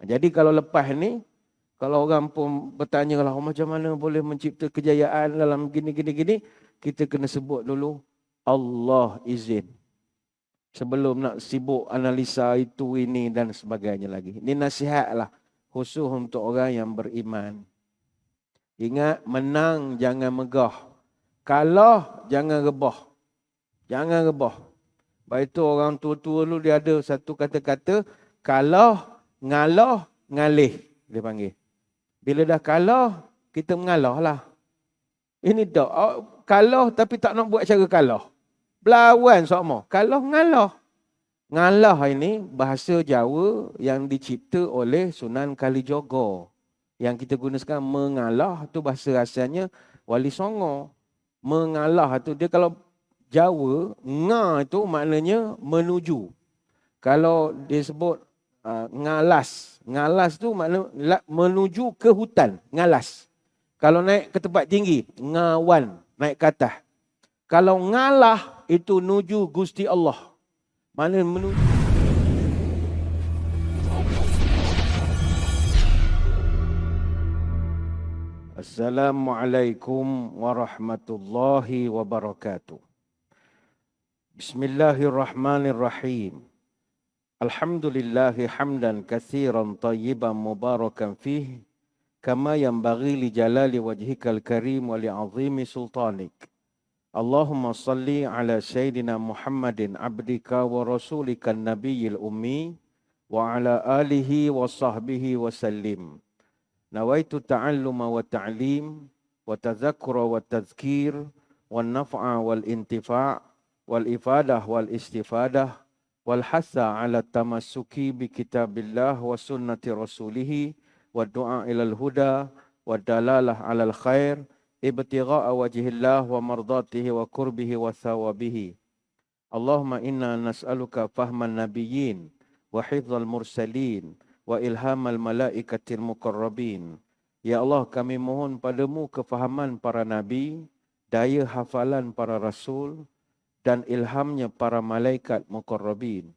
Jadi kalau lepas ni, kalau orang pun bertanya lah, macam mana boleh mencipta kejayaan dalam gini, kita kena sebut dulu, Allah izin. Sebelum nak sibuk analisa itu, ini dan sebagainya lagi. Ini nasihat lah, khusus untuk orang yang beriman. Ingat, menang jangan megah. Kalah jangan rebah. Jangan rebah. Baik itu orang tua-tua dulu dia ada satu kata-kata, kalah, ngalah, ngalih. Dia panggil. Bila dah kalah, kita mengalah lah. Ini tak. Kalah tapi tak nak buat cara kalah. Berlawan sama. Kalah, ngalah. Ngalah ini bahasa Jawa yang dicipta oleh Sunan Kalijogo. Yang kita guna sekarang mengalah tu bahasa asalnya Wali Songo. Mengalah tu dia kalau Jawa, nga itu maknanya menuju. Kalau dia sebut ngalas. Ngalas tu makna menuju ke hutan. Ngalas. Kalau naik ke tempat tinggi, ngawan. Naik ke atas. Kalau ngalah itu menuju Gusti Allah. Mana menuju. Assalamualaikum warahmatullahi wabarakatuh. Bismillahirrahmanirrahim. Alhamdulillahi hamdan katsiran tayyiban mubarakan fihi kama yanbaghi li jalali wajhikal karim wa li 'azimi sultanik. Allahumma salli ala sayyidina Muhammadin abdika wa rasulika nabiyil ummi wa ala alihi wa sahbihi wa sallim. Nawaitu ta'alluma wa ta'lim wa tadhakkura wa tadhkir wa naf'a wal intifa' wal ifadah wal istifadah wal hasa ala tamassuki bi kitabillah wa sunnati rasulih wa du'a ilal huda wa dalalah alal khair ibtigha'a wajhillah wa mardatihi wa qurbihi wa thawabihi. Allahumma inna nas'aluka fahman nabiyyin wa hifdzal mursalin wa ilhamal malaikatil muqarrabin. Ya Allah, kami mohon padamu kefahaman para nabi, daya hafalan para rasul, dan ilhamnya para malaikat muqarrabin.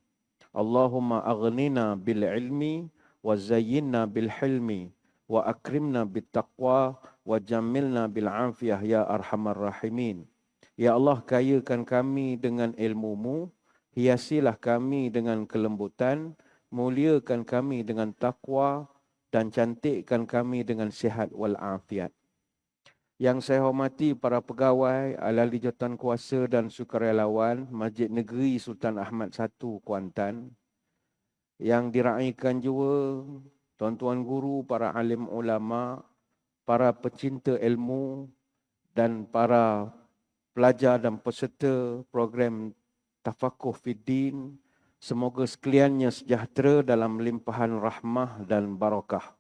Allahumma aghnina bil ilmi, wa zayyinna bil hilmi, wa akrimna bit taqwa, wa jammilna bil afiyah ya arhamar rahimin. Ya Allah, kayakan kami dengan ilmu-Mu, hiasilah kami dengan kelembutan, muliakan kami dengan takwa dan cantikkan kami dengan sihat wal afiat. Yang saya hormati para pegawai, ahli jawatan kuasa dan sukarelawan Masjid Negeri Sultan Ahmad I Kuantan, yang diraikan juga tuan-tuan guru, para alim ulama, para pecinta ilmu dan para pelajar dan peserta program Tafakuh Fiddin. Semoga sekaliannya sejahtera dalam limpahan rahmah dan barakah.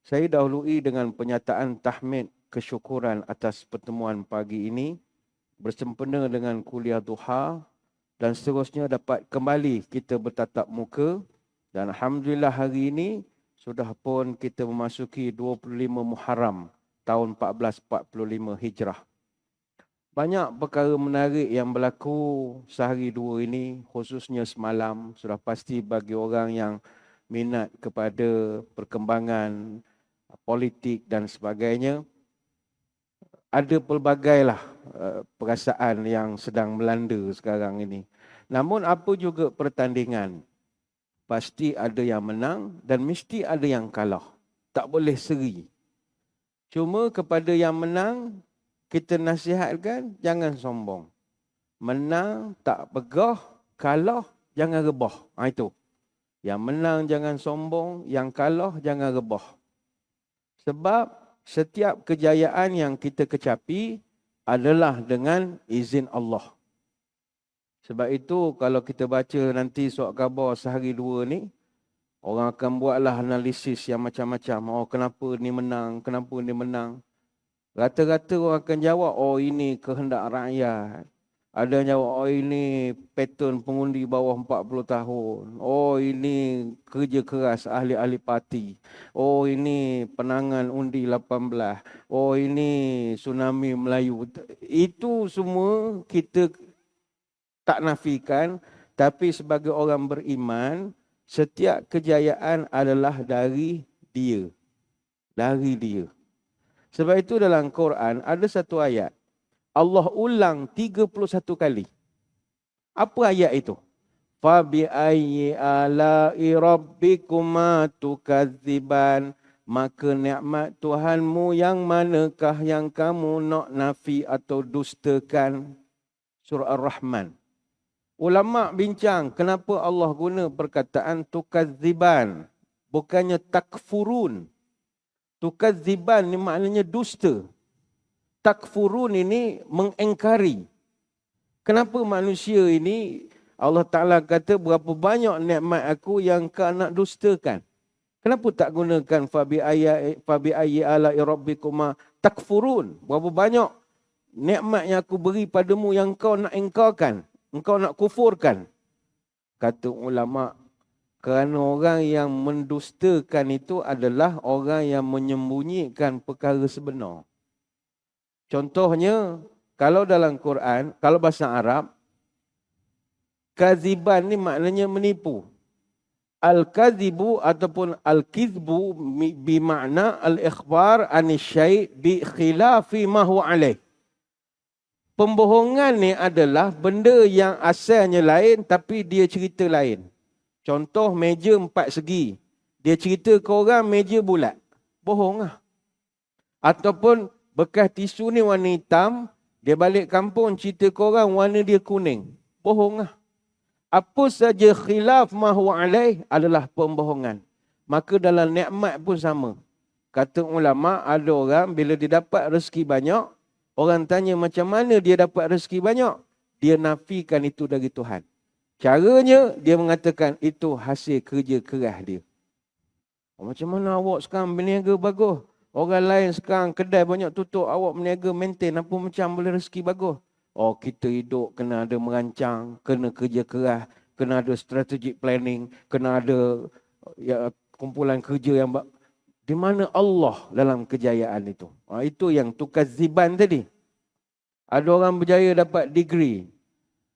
Saya dahului dengan penyataan tahmid kesyukuran atas pertemuan pagi ini bersempena dengan kuliah duha dan seterusnya dapat kembali kita bertatap muka dan alhamdulillah hari ini sudah pun kita memasuki 25 Muharram tahun 1445 Hijrah. Banyak perkara menarik yang berlaku sehari dua ini, khususnya semalam. Sudah pasti bagi orang yang minat kepada perkembangan politik dan sebagainya, ada pelbagailah perasaan yang sedang melanda sekarang ini. Namun apa juga pertandingan, pasti ada yang menang dan mesti ada yang kalah. Tak boleh seri. Cuma kepada yang menang, kita nasihatkan jangan sombong. Menang tak pegah, kalah jangan rebah. Itu. Yang menang jangan sombong, yang kalah jangan rebah. Sebab setiap kejayaan yang kita kecapi adalah dengan izin Allah. Sebab itu kalau kita baca nanti surat khabar sehari dua ni, orang akan buatlah analisis yang macam-macam. Oh, kenapa ni menang, kenapa ni menang. Rata-rata orang akan jawab, oh ini kehendak rakyat. Ada yang jawab, oh ini pattern pengundi bawah 40 tahun. Oh ini kerja keras ahli-ahli parti. Oh ini penangan undi 18. Oh ini tsunami Melayu. Itu semua kita tak nafikan. Tapi sebagai orang beriman, Setiap kejayaan adalah dari dia. Dari dia. Sebab itu dalam Quran ada satu ayat. Allah ulang 31 kali. Apa ayat itu? Fabi ayyi ala'i rabbikuma tukadziban. Maka nikmat Tuhanmu yang manakah yang kamu nak nafi atau dustakan? Surah Ar-Rahman. Ulama bincang kenapa Allah guna perkataan tukadziban. Bukannya takfurun. Tukadziban ni maknanya dusta. Takfurun ini mengingkari. Kenapa manusia ini Allah Ta'ala kata berapa banyak nikmat aku yang kau nak dustakan. Kenapa tak gunakan fabi ayyi ala'i rabbikuma takfurun. Berapa banyak nikmat yang aku beri padamu yang kau nak ingkarkan. Engkau nak kufurkan. Kata ulama, kerana orang yang mendustakan itu adalah orang yang menyembunyikan perkara sebenar. Contohnya, kalau dalam Quran, kalau bahasa Arab, kaziban ni maknanya menipu. Al-kazibu ataupun al-kizbu bermakna al-ikhbar anisyai' bi khilafi ma huwa alaih. Pembohongan ni adalah benda yang asalnya lain tapi dia cerita lain. Contoh meja 4 segi. Dia cerita ke orang meja bulat. Bohong lah. Ataupun bekas tisu ni warna hitam. Dia balik kampung cerita ke orang warna dia kuning. Bohong lah. Apa saja khilaf ma huwa alaih adalah pembohongan. Maka dalam nikmat pun sama. Kata ulama, ada orang bila dia dapat rezeki banyak, orang tanya macam mana dia dapat rezeki banyak, dia nafikan itu dari Tuhan. Caranya dia mengatakan itu hasil kerja keras dia. Macam mana awak sekarang berniaga bagus? Orang lain sekarang kedai banyak tutup, awak berniaga maintain apa macam boleh rezeki bagus? Oh, kita hidup kena ada merancang, kena kerja keras, kena ada strategic planning, kena ada kumpulan kerja yang di mana Allah dalam kejayaan itu. Itu yang tukadziban tadi. Ada orang berjaya dapat degree.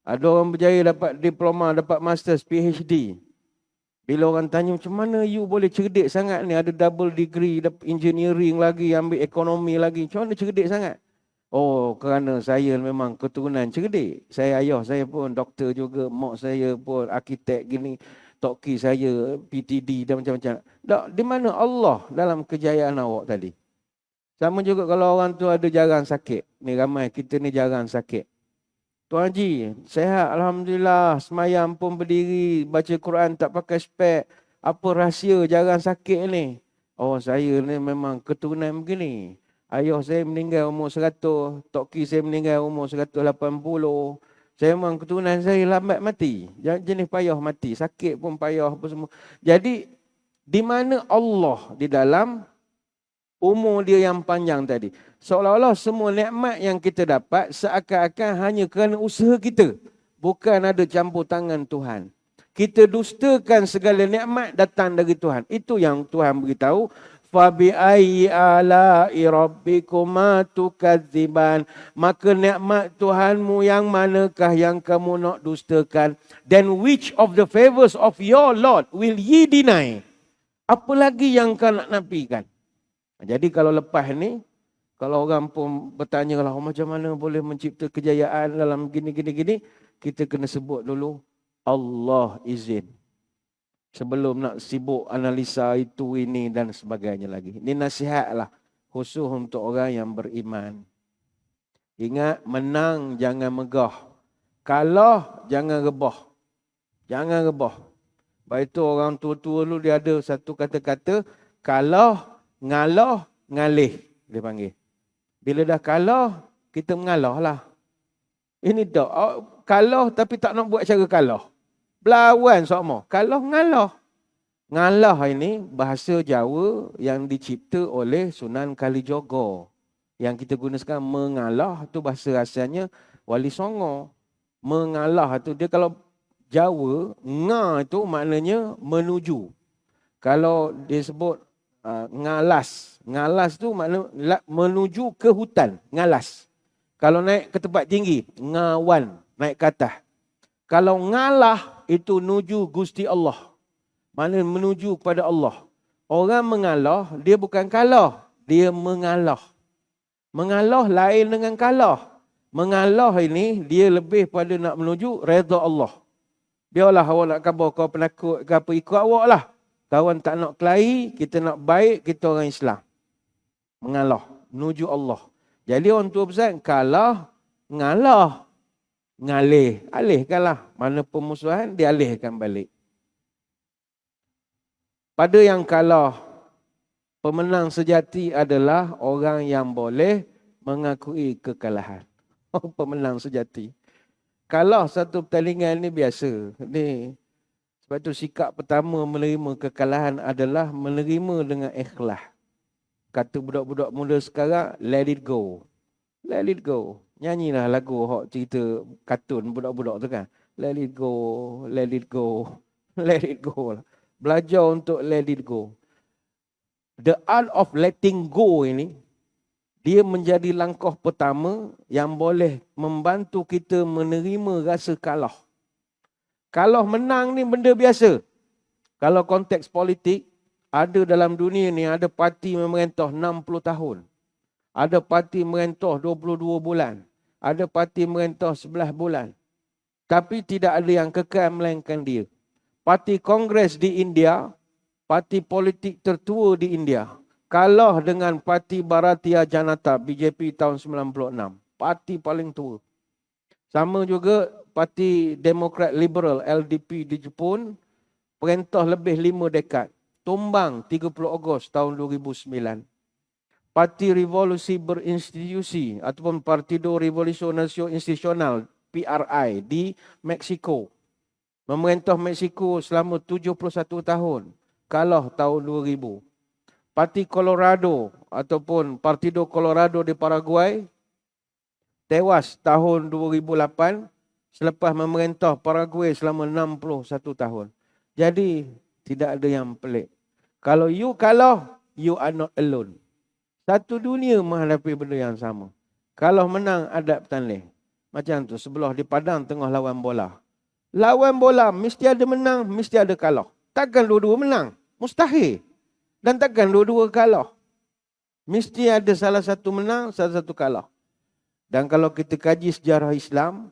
Ada orang berjaya dapat diploma, dapat masters, PhD. Bila orang tanya macam mana you boleh cerdik sangat ni, ada double degree, dapat engineering lagi, ambil ekonomi lagi. Macam mana cerdik sangat? Oh, kerana saya memang keturunan cerdik. Ayah saya pun doktor juga, mak saya pun arkitek gini, toki saya PTD dan macam-macam. Di mana Allah dalam kejayaan awak tadi? Sama juga kalau orang tu ada jarang sakit. Ni ramai kita ni jarang sakit. Tuan Haji, sihat Alhamdulillah, semayam pun berdiri, baca Quran tak pakai spek. Apa rahsia jarang sakit ni? Oh, saya ni memang keturunan begini. Ayah saya meninggal umur 100, toki saya meninggal umur 180. Saya memang keturunan saya lambat mati. Jenis payah mati, sakit pun payah apa semua. Jadi, di mana Allah di dalam umur dia yang panjang tadi? Seolah-olah semua nikmat yang kita dapat seakan-akan hanya kerana usaha kita. Bukan ada campur tangan Tuhan. Kita dustakan segala nikmat datang dari Tuhan. Itu yang Tuhan beritahu. Fabi ayyi ala'i rabbikuma tukadziban. Maka nikmat Tuhanmu yang manakah yang kamu nak dustakan? Then which of the favors of your Lord will ye deny? Apa lagi yang kau nak nafikan? Jadi kalau lepas ni, kalau orang pun bertanya lah, macam mana boleh mencipta kejayaan dalam gini, kita kena sebut dulu, Allah izin. Sebelum nak sibuk analisa itu, ini dan sebagainya lagi. Ini nasihat lah, khusus untuk orang yang beriman. Ingat, menang jangan megah. Kalah jangan rebah. Jangan rebah. Sebab itu orang tua-tua dulu dia ada satu kata-kata, kalah, ngalah, ngalih. Dia panggil. Bila dah kalah, kita mengalah lah. Ini tak. Kalah tapi tak nak buat cara kalah. Berlawan sama. Kalah, ngalah. Ngalah ini bahasa Jawa yang dicipta oleh Sunan Kalijogo. Yang kita guna sekarang mengalah tu bahasa asalnya Wali Songo. Mengalah tu dia kalau Jawa, nga itu maknanya menuju. Kalau dia sebut ngalas. Ngalas tu makna menuju ke hutan. Ngalas. Kalau naik ke tempat tinggi, ngawan, naik ke atas. Kalau ngalah itu nuju Gusti Allah. Maknanya menuju kepada Allah. Orang mengalah, dia bukan kalah. Dia mengalah. Mengalah lain dengan kalah. Mengalah ini, dia lebih pada nak menuju redha Allah. Biarlah awak nak khabar kau penakut ke apa, ikut awak lah. Kawan tak nak kelahi, kita nak baik, kita orang Islam. Mengalah, menuju Allah. Jadi orang tua pesan, kalah, ngalah. Ngalih, alihkanlah. Mana pemusuhan, dialihkan balik. Pada yang kalah, pemenang sejati adalah orang yang boleh mengakui kekalahan. Pemenang sejati. Kalah satu pertandingan ni biasa. Ni, sebab tu sikap pertama menerima kekalahan adalah menerima dengan ikhlas. Kata budak-budak muda sekarang, let it go. Let it go. Nyanyilah lagu hok cerita kartun budak-budak tu kan. Let it go, let it go, let it go. Belajar untuk let it go. The art of letting go ini, dia menjadi langkah pertama yang boleh membantu kita menerima rasa kalah. Kalah menang ni benda biasa. Kalau konteks politik, ada dalam dunia ni, ada parti memerintah 60 tahun. Ada parti memerintah 22 bulan. Ada parti memerintah 11 bulan. Tapi tidak ada yang kekal melainkan dia. Parti Kongres di India, parti politik tertua di India, kalah dengan parti Bharatiya Janata BJP tahun 96. Parti paling tua. Sama juga parti Demokrat Liberal LDP di Jepun, perintah lebih 5 dekad. Tumbang 30 Ogos tahun 2009. Parti Revolusi Berinstitusi ataupun Partido Revolucionario Institucional PRI di Meksiko. Memerintah Meksiko selama 71 tahun. Kalah tahun 2000. Parti Colorado ataupun Partido Colorado di Paraguay tewas tahun 2008 selepas memerintah Paraguay selama 61 tahun. Jadi tidak ada yang pelik. Kalau you kalah, you are not alone. Satu dunia menghadapi benda yang sama. Kalau menang, ada bertanding. Macam tu, sebelah di padang tengah lawan bola. Lawan bola, mesti ada menang, mesti ada kalah. Takkan dua-dua menang. Mustahil. Dan takkan dua-dua kalah. Mesti ada salah satu menang, salah satu kalah. Dan kalau kita kaji sejarah Islam,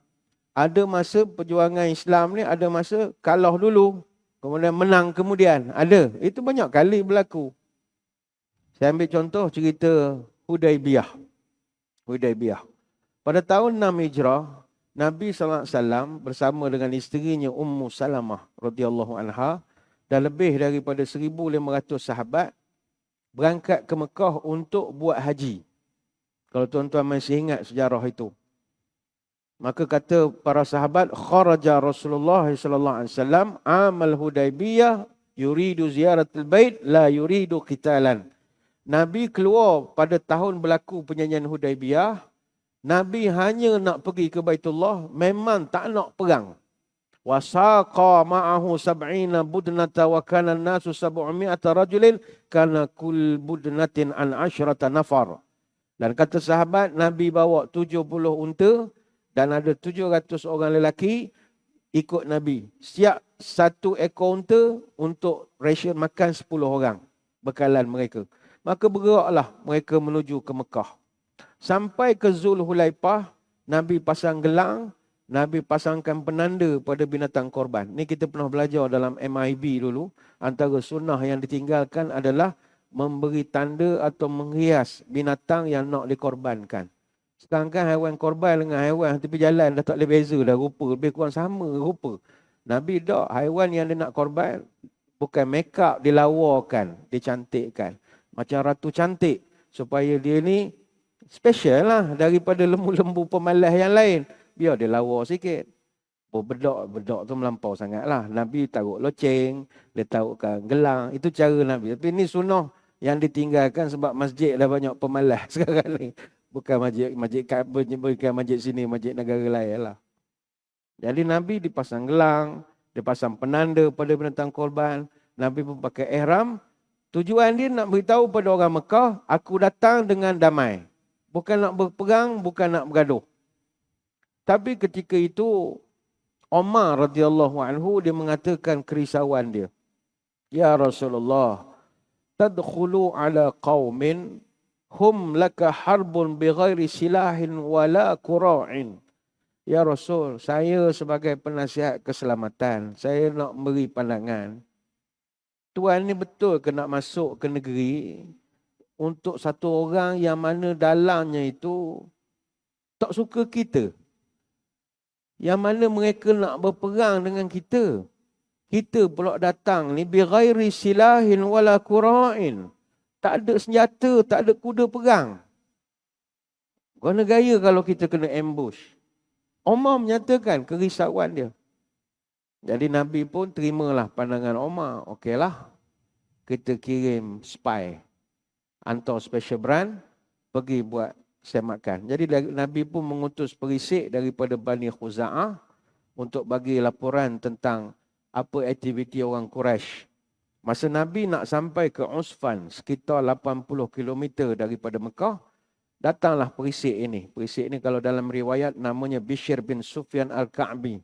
ada masa perjuangan Islam ni, ada masa kalah dulu. Kemudian menang kemudian. Ada. Itu banyak kali berlaku. Saya ambil contoh cerita Hudaibiyah. Hudaibiyah. Pada tahun 6 Hijrah, Nabi SAW bersama dengan isterinya Ummu Salamah radhiyallahu anha dan lebih daripada 1,500 sahabat berangkat ke Mekah untuk buat haji. Kalau tuan-tuan masih ingat sejarah itu. Maka kata para sahabat, kharaja Rasulullah sallallahu alaihi wasallam amal Hudaibiyah yuridu ziyaratul bait la yuridu qitalan. Nabi keluar pada tahun berlaku penyanyian Hudaibiyah. Nabi hanya nak pergi ke Baitullah, memang tak nak perang. Wasaqa ma'ahu sab'ina budnata wa kana an-nasu 700 rajulin kana kull budnatin an 'ashrata nafar. Dan kata sahabat, Nabi bawa 70 unta dan ada 700 orang lelaki ikut Nabi. Siap satu ekor unta untuk ration makan 10 orang bekalan mereka. Maka bergeraklah mereka menuju ke Mekah. Sampai ke Zulhulaifah, Nabi pasang gelang, Nabi pasangkan penanda pada binatang korban. Ni kita pernah belajar dalam MIB dulu. Antara sunnah yang ditinggalkan adalah memberi tanda atau menghias binatang yang nak dikorbankan. Sekarang kan haiwan korban dengan haiwan tepi jalan dah tak boleh beza dah rupa. Lebih kurang sama rupa. Nabi tak, haiwan yang dia nak korban bukan make up, dilawarkan, dicantikkan. Macam ratu cantik. Supaya dia ni special lah daripada lembu-lembu pemalas yang lain. Biar dia lawa sikit. Bedak tu melampau sangat lah. Nabi taruh loceng, dia taruhkan gelang. Itu cara Nabi. Tapi ni sunnah yang ditinggalkan sebab masjid dah banyak pemalas sekarang ni. Bukan masjid sini, masjid negara lain lah. Jadi Nabi dipasang gelang, dia pasang penanda pada binatang korban. Nabi pun pakai ihram. Tujuan dia nak beritahu pada orang Mekah, aku datang dengan damai. Bukan nak berperang, bukan nak bergaduh. Tapi ketika itu, Umar radhiyallahu anhu dia mengatakan kerisauan dia. Ya Rasulullah, tadkhulu ala qaumin hum laka harbun bighairi silahin wala qura'in. Ya Rasul, saya sebagai penasihat keselamatan, saya nak beri pandangan. Tuan ni betul ke nak masuk ke negeri untuk satu orang yang mana dalamnya itu tak suka kita. Yang mana mereka nak berperang dengan kita. Kita pula datang ni bighairi silahin wala qura'in. Tak ada senjata, tak ada kuda perang. Guna gaya kalau kita kena ambush. Umar menyatakan kerisauan dia. Jadi Nabi pun terimalah pandangan Umar. Okeylah, kita kirim spy. Hantar special brand, pergi buat semakan. Jadi Nabi pun mengutus perisik daripada Bani Khuza'ah untuk bagi laporan tentang apa aktiviti orang Quraisy. Masa Nabi nak sampai ke Usfan, sekitar 80 km daripada Mekah, datanglah perisik ini. Perisik ini kalau dalam riwayat namanya Bishr bin Sufyan Al-Ka'bi.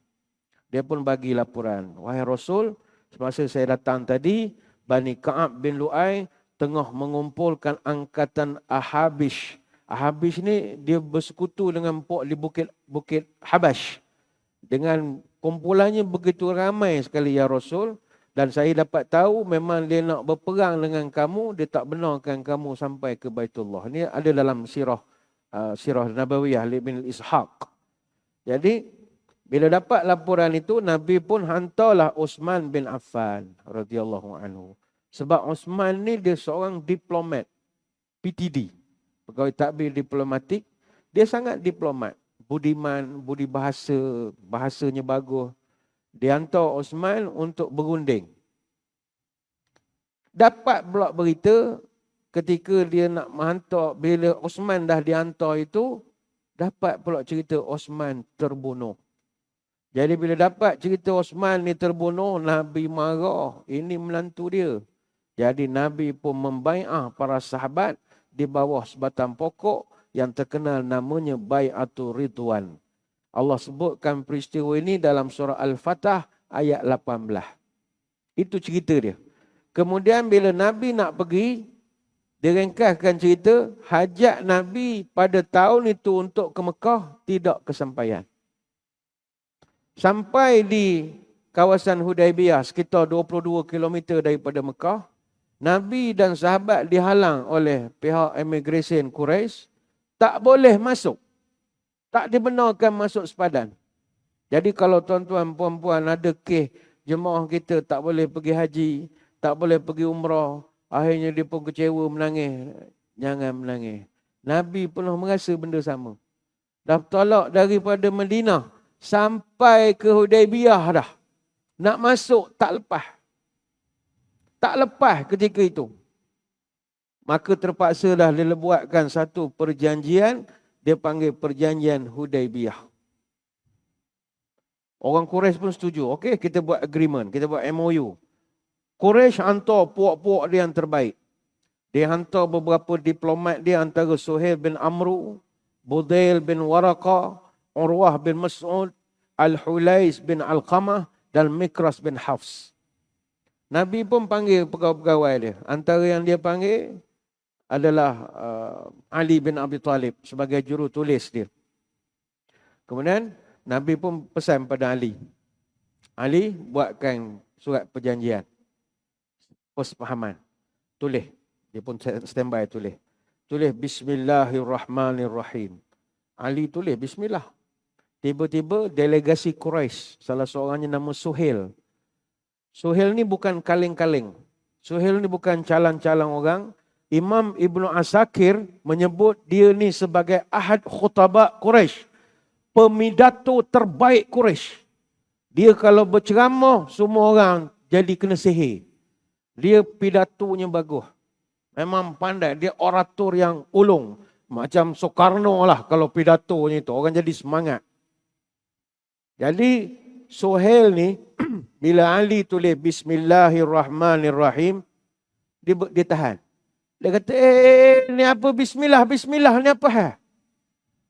Dia pun bagi laporan. Wahai Rasul, semasa saya datang tadi, Bani Ka'ab bin Lu'ay tengah mengumpulkan angkatan Ahabish. Ahabish ni dia bersekutu dengan Pok di Bukit Habash. Dengan kumpulannya begitu ramai sekali ya Rasul. Dan saya dapat tahu memang dia nak berperang dengan kamu, dia tak benarkan kamu sampai ke Baitullah. Ini ada dalam sirah Nabawiyah bin Ishaq. Jadi bila dapat laporan itu, Nabi pun hantarlah Uthman bin Affan radhiyallahu anhu. Sebab Uthman ni dia seorang diplomat, PTD, pegawai tadbir diplomatik. Dia sangat diplomat, budiman, budi bahasa, bahasanya bagus. Dia hantar Uthman untuk berunding. Dapat pula berita ketika dia nak menghantar, bila Uthman dah dihantar itu, dapat pula cerita Uthman terbunuh. Jadi bila dapat cerita Uthman ni terbunuh, Nabi marah. Ini menantu dia. Jadi Nabi pun membai'ah para sahabat di bawah sebatang pokok yang terkenal namanya Bai'atul Ridwan. Allah sebutkan peristiwa ini dalam surah Al-Fatah ayat 18. Itu cerita dia. Kemudian bila Nabi nak pergi, diringkaskan cerita, hajat Nabi pada tahun itu untuk ke Mekah tidak kesampaian. Sampai di kawasan Hudaibiyah sekitar 22 km daripada Mekah, Nabi dan sahabat dihalang oleh pihak immigration Quraisy, tak boleh masuk. Tak dibenarkan masuk sepadan. Jadi kalau tuan-tuan puan-puan ada kes jemaah kita tak boleh pergi haji, tak boleh pergi umrah, akhirnya dia pun kecewa menangis. Jangan menangis. Nabi pernah merasa benda sama. Dah tolak daripada Madinah sampai ke Hudaibiyah dah. Nak masuk tak lepas. Tak lepas ketika itu. Maka terpaksa dah dia buatkan satu perjanjian. Dia panggil perjanjian Hudaibiyah. Orang Quraisy pun setuju. Okey, kita buat agreement. Kita buat MOU. Quraisy hantar puak-puak dia yang terbaik. Dia hantar beberapa diplomat dia antara Suhail bin Amru, Budail bin Waraqah, Urwah bin Mas'ud, Al-Hulais bin Al-Qamah dan Mikras bin Hafs. Nabi pun panggil pegawai-pegawai dia. Antara yang dia panggil adalah Ali bin Abi Talib sebagai juru tulis dia. Kemudian Nabi pun pesan pada Ali. Ali buatkan surat perjanjian. Persepahaman. Tulis. Dia pun standby tulis. Tulis Bismillahirrahmanirrahim. Ali tulis Bismillah. Tiba-tiba delegasi Quraisy, salah seorangnya nama Suhail. Suhail ni bukan kaleng-kaleng. Suhail ni bukan calang-calang orang. Imam Ibnu Asakir menyebut dia ni sebagai ahad khutaba Quraisy. Pemidato terbaik Quraisy. Dia kalau berceramah, semua orang jadi kena sihir. Dia pidatonya bagus. Memang pandai. Dia orator yang ulung. Macam Soekarno lah kalau pidatonya itu. Orang jadi semangat. Jadi Suhail ni, bila Ali tulis Bismillahirrahmanirrahim, dia tahan. Dia kata, ni apa bismillah, bismillah, ni apa?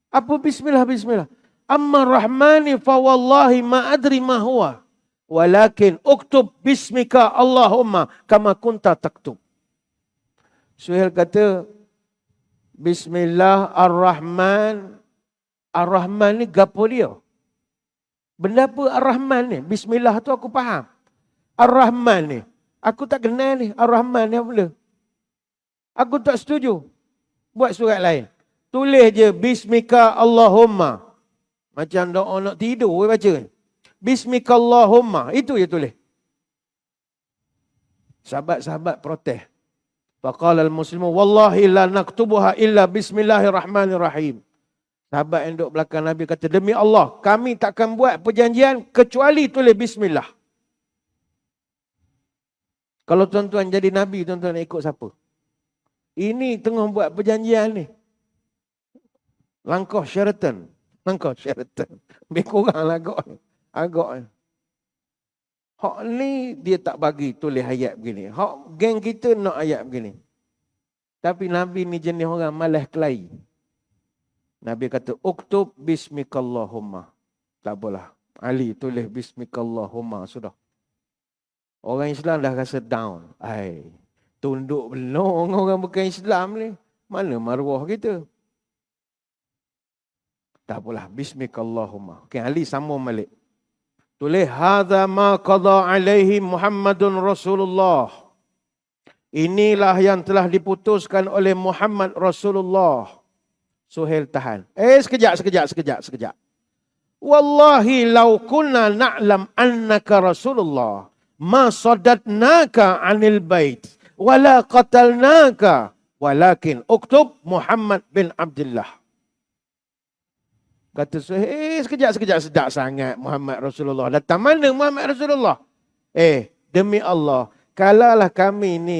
Apa bismillah, bismillah? Amma rahmani fa wallahi ma adri ma huwa. Walakin uktub bismika Allahumma kama kunta taktub. Suhail kata, Bismillah Ar-Rahman. Ar-Rahman ni gapo dia? Benda apa Ar-Rahman ni? Bismillah tu aku faham. Ar-Rahman ni, aku tak kenal ni. Ar-Rahman ni apa benda? Aku tak setuju. Buat surat lain. Tulis je Bismika Allahumma. Macam doa nak tidur baca. Bismika Allahumma. Itu je tulis. Sahabat-sahabat protes. Faqala al-muslimu wallahi la naktubuha illa bismillahirrahmanirrahim. Sahabat yang duduk belakang Nabi kata, demi Allah, kami takkan buat perjanjian kecuali tulis bismillah. Kalau tuan-tuan jadi Nabi, tuan-tuan nak ikut siapa? Ini tengah buat perjanjian ni. Langkah Sheraton. Lebih kurang lah agak. Hak ni dia tak bagi tulis ayat begini. Hak geng kita nak ayat begini. Tapi Nabi ni jenis orang malas kelahi. Nabi kata, uktub bismikallahumma. Tak apalah. Ali tulis bismikallahumma. Sudah. Orang Islam dah rasa down. Tunduk belong orang bukan Islam ni. Mana maruah kita? Tak apalah. Bismikallahumma. Okay, Ali sambung balik. Tulis, hadza ma qada alaihi Muhammadun Rasulullah. Inilah yang telah diputuskan oleh Muhammad Rasulullah. Suhail tahan. Sekejap. Wallahi law kunna na'lam annaka Rasulullah ma sadatnaka 'anil bait wala qatalnaka walakin uktub Muhammad bin Abdullah. Kata Suhail, sekejap sedap sangat Muhammad Rasulullah. Datang mana Muhammad Rasulullah? Demi Allah, kalaulah kami ni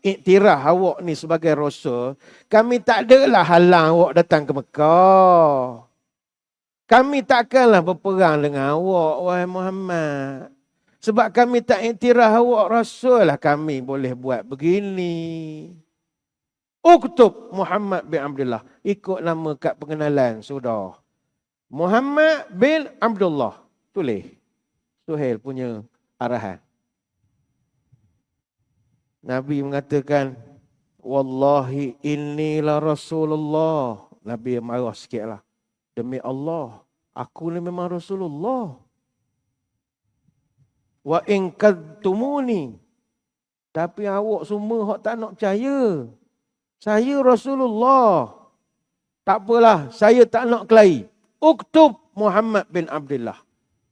iktiraf awak ni sebagai Rasul, kami tak adalah halang awak datang ke Mekah. Kami takkanlah berperang dengan awak, wahai Muhammad. Sebab kami tak iktiraf awak Rasul lah kami boleh buat begini. Uktub Muhammad bin Abdullah. Ikut nama kad pengenalan, sudah. Muhammad bin Abdullah. Tulis. Suhail punya arahan. Nabi mengatakan, wallahi inilah Rasulullah. Nabi marah sikit lah. Demi Allah, aku ni memang Rasulullah. Wa in kadtumuni. Tapi awak semua hak tak nak percaya. Saya Rasulullah. Tak apalah, saya tak nak kelahi. Uktub Muhammad bin Abdullah.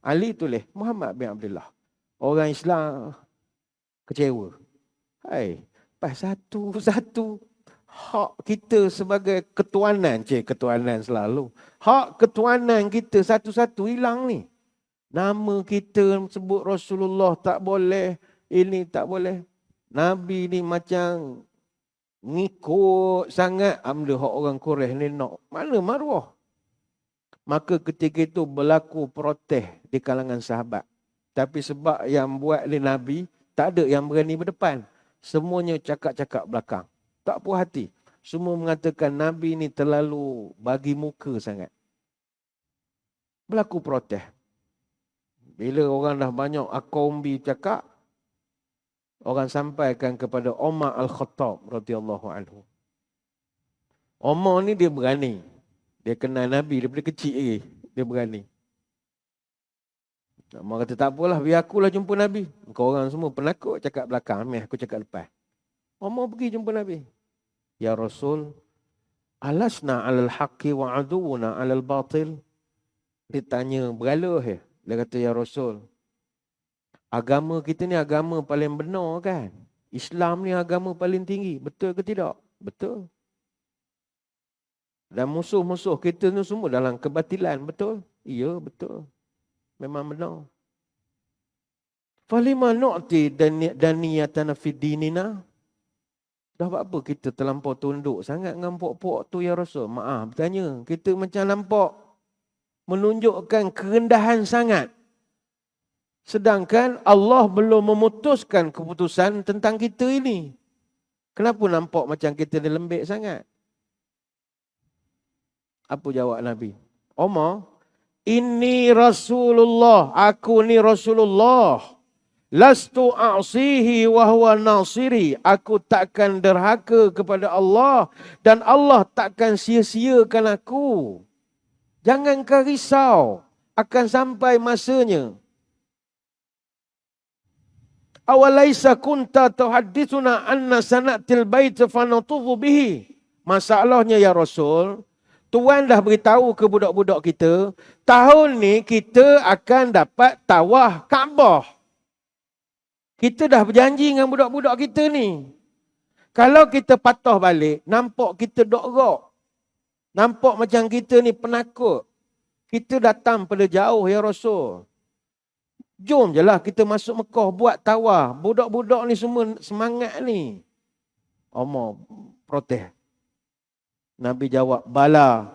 Ali tulis Muhammad bin Abdullah. Orang Islam kecewa. Pas satu-satu. Hak kita sebagai ketuanan. Ketuanan selalu. Hak ketuanan kita satu-satu hilang ni. Nama kita sebut Rasulullah tak boleh. Ini tak boleh. Nabi ni macam ngikut sangat amda hak orang Quraisy ni nak. Mana maruah? Maka ketika itu berlaku protes di kalangan sahabat. Tapi sebab yang buat ni Nabi, tak ada yang berani berdepan. Semuanya cakap-cakap belakang. Tak puas hati. Semua mengatakan Nabi ni terlalu bagi muka sangat. Berlaku protes. Bila orang dah banyak akombi cakap, orang sampaikan kepada Umar Al-Khattab radhiyallahu anhu. Umar ni dia berani. Dia kenal Nabi daripada kecil lagi. Dia berani. Umar kata, tak apalah, biar akulah jumpa Nabi. Kau orang semua penakut cakap belakang. Ambil aku cakap depan. Umar pergi jumpa Nabi. Ya Rasul, alasna alal haqqi wa aduuna alal batil. Dia tanya, berala ke? Dia kata, ya Rasul, agama kita ni agama paling benar kan? Islam ni agama paling tinggi. Betul ke tidak? Betul. Dan musuh-musuh kita ni semua dalam kebatilan. Betul? Ya, betul. Memang benar. Falima nu'ti daniyatana fi dinina. Dah buat apa kita terlampau tunduk sangat dengan puak-puak tu ya Rasul? Maaf bertanya. Kita macam nampak menunjukkan kerendahan sangat. Sedangkan Allah belum memutuskan keputusan tentang kita ini. Kenapa nampak macam kita ni lembik sangat? Apa jawab Nabi? Umar, Inni Rasulullah, aku ni Rasulullah. Lastu a'sihi wa huwa nasiri. Aku takkan derhaka kepada Allah dan Allah takkan sia-siakan aku. Jangan kau risau, akan sampai masanya. Awalaisa kunta tuhaddithuna anna sanatil bait fa natufu bihi. Masalahnya ya Rasul, Tuan dah beritahu ke budak-budak kita, tahun ni kita akan dapat tawaf Kaabah. Kita dah berjanji dengan budak-budak kita ni. Kalau kita patah balik, nampak kita dok-rok. Nampak macam kita ni penakut. Kita datang pada jauh ya Rasul. Jom je lah kita masuk Mekah buat tawaf. Budak-budak ni semua semangat ni. Omar protes. Nabi jawab, bala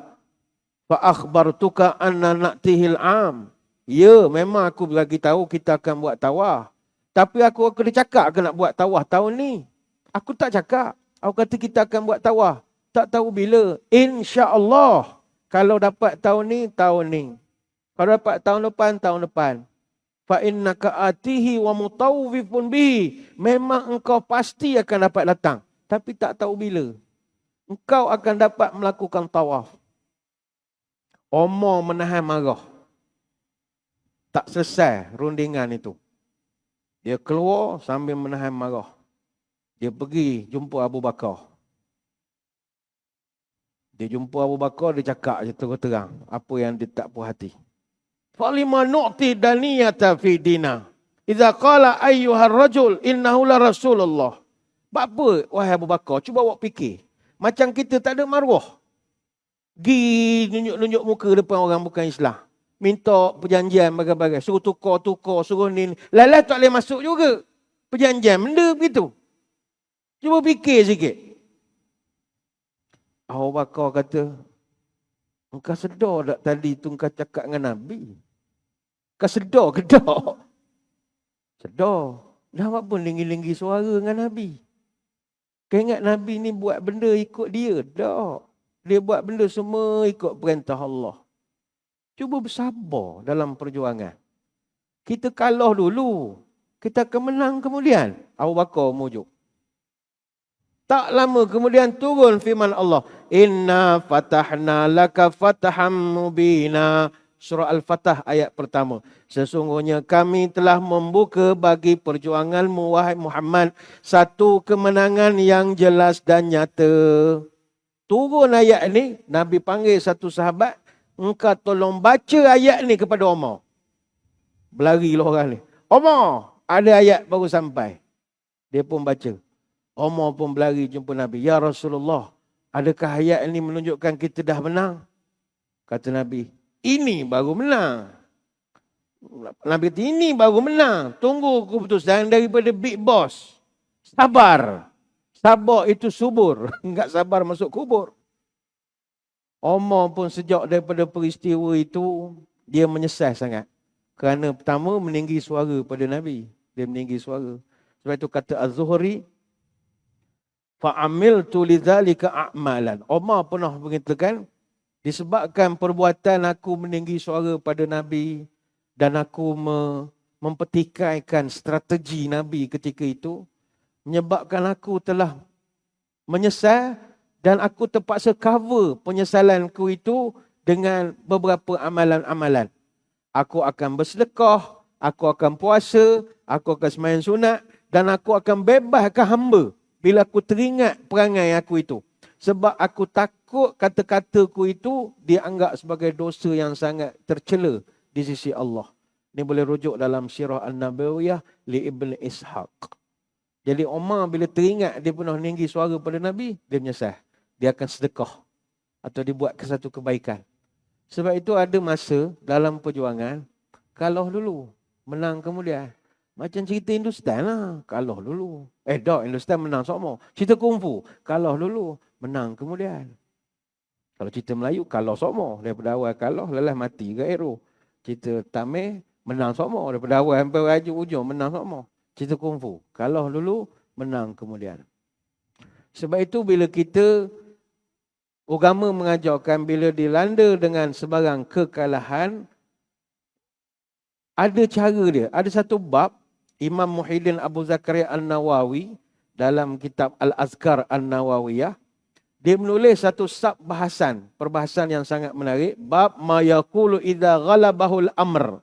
fa akhbartuka anna na'tihil am. Ya, memang aku bagi tahu kita akan buat tawaf. Tapi aku dah cakap nak buat tawaf tahun ni. Aku tak cakap. Aku kata kita akan buat tawaf. Tak tahu bila. InsyaAllah. Kalau dapat tahun ni, tahun ni. Kalau dapat tahun depan, tahun depan. Fa innaka atihi wa mutawwifun bihi. Memang engkau pasti akan dapat datang. Tapi tak tahu bila. Engkau akan dapat melakukan tawaf. Omar menahan marah. Tak selesai rundingan itu. Dia keluar sambil menahan marah. Dia pergi jumpa Abu Bakar. Dia jumpa Abu Bakar, dia cakap je terang apa yang dia tak puas hati. Falima nu'ti daniyata fi dina. Idza qala ayyuhar rajul innahu la rasulullah. Apa wahai Abu Bakar? Cuba awak fikir. Macam kita tak ada maruah. Gi nunjuk-nunjuk muka depan orang bukan Islam. Minta perjanjian bagai-bagai. Suruh tukar-tukar, suruh ni. Lalah tak boleh masuk juga. Perjanjian, benda begitu. Cuba fikir sikit. Abu Bakar kata, engkau sedar tak tadi tu engkau cakap dengan Nabi? Engkau sedar ke tak? Sedar. Dah apa pun linggi-linggi suara dengan Nabi? Kau ingat Nabi ni buat benda ikut dia? Tak. Dia buat benda semua ikut perintah Allah. Cuba bersabar dalam perjuangan. Kita kalah dulu. Kita akan menang kemudian. Abu Bakar mujuk. Tak lama kemudian turun firman Allah. Inna fatahna laka fataham mubina. Surah Al-Fatah ayat pertama. Sesungguhnya kami telah membuka bagi perjuanganmu wahai Muhammad satu kemenangan yang jelas dan nyata. Turun ayat ni, Nabi panggil satu sahabat, engkau tolong baca ayat ni kepada Omar. Berlarilah orang ni. Omar, ada ayat baru sampai. Dia pun baca. Omar pun berlari jumpa Nabi. Ya Rasulullah, adakah ayat ini menunjukkan kita dah menang? Kata Nabi, ini baru menang. Nabi kata, ini baru menang. Tunggu keputusan daripada Big Boss. Sabar. Sabar itu subur. Enggak sabar masuk kubur. Omar pun sejak daripada peristiwa itu, dia menyesal sangat. Kerana pertama meninggi suara pada Nabi. Dia meninggi suara. Sebab itu kata Az-Zuhri, fa'amiltu lidzalika a'malan. Omar pernah mengatakan, disebabkan perbuatan aku meninggi suara pada Nabi dan aku mempertikaikan strategi Nabi ketika itu, menyebabkan aku telah menyesal dan aku terpaksa cover penyesalanku itu dengan beberapa amalan-amalan. Aku akan bersedekah, aku akan puasa, aku akan sembahyang sunat dan aku akan bebaskan hamba bila aku teringat perangai aku itu. Sebab aku takut kata-kataku itu dianggap sebagai dosa yang sangat tercela di sisi Allah. Ini boleh rujuk dalam Sirah An-Nabawiyah li Ibn Ishaq. Jadi Umar bila teringat dia pernah meninggi suara pada Nabi, dia menyesal. Dia akan sedekah atau dibuat ke satu kebaikan. Sebab itu ada masa dalam perjuangan, kalah dulu, menang kemudian. Macam cerita Hindustan lah, kalah dulu. Tak, Hindustan menang sama. Cerita kungfu, kalah dulu, menang kemudian. Kalau cerita Melayu, kalah sama. Daripada awal kalah, lelah mati ke hero. Cerita Tamil, menang sama. Daripada awal sampai ujung, menang sama. Cerita kungfu, kalah dulu, menang kemudian. Sebab itu bila kita, agama mengajarkan bila dilanda dengan sebarang kekalahan, Ada cara dia. Ada satu bab, Imam Muhyiddin Abu Zakaria An-Nawawi dalam kitab Al-Azkar An-Nawawiyah, dia menulis satu sub bahasan, perbahasan yang sangat menarik. Bab ma yaqulu idza ghalabahul amr.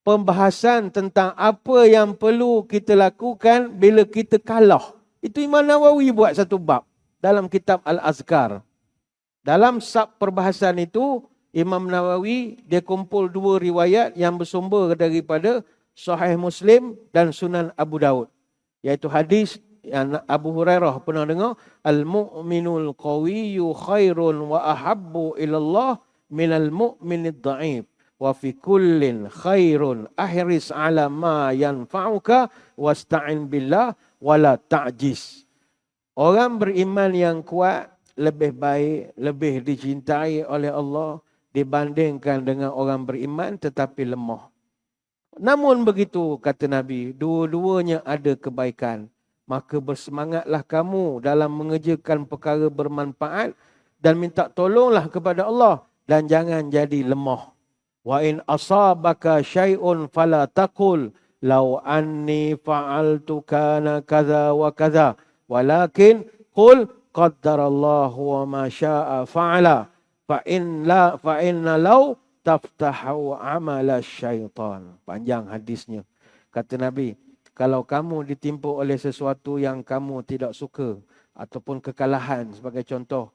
Pembahasan tentang apa yang perlu kita lakukan bila kita kalah. Itu Imam Nawawi buat satu bab dalam kitab Al-Azkar. Dalam sub perbahasan itu, Imam Nawawi dia kumpul dua riwayat yang bersumber daripada Sahih Muslim dan Sunan Abu Daud. Iaitu hadis yang Abu Hurairah pernah dengar, al-mu'minul qawiyyu khairun wa ahabbu ilallah minal mu'minid dha'if. Wa fi kullin khairun ahris ala ma yanfa'uka wasta'in billah wala ta'jiz. Orang beriman yang kuat lebih baik, lebih dicintai oleh Allah dibandingkan dengan orang beriman tetapi lemah. Namun begitu, kata Nabi, dua-duanya ada kebaikan. Maka bersemangatlah kamu dalam mengerjakan perkara bermanfaat dan minta tolonglah kepada Allah dan jangan jadi lemah. Wa in asabaka syai'un fala taqul law anni fa'altu kana kaza wa kaza walakin qul qaddarallahu wa ma syaa fa'ala fa inna law taftahu amala syaitan. Panjang hadisnya. Kata Nabi, kalau kamu ditimpa oleh sesuatu yang kamu tidak suka ataupun kekalahan sebagai contoh,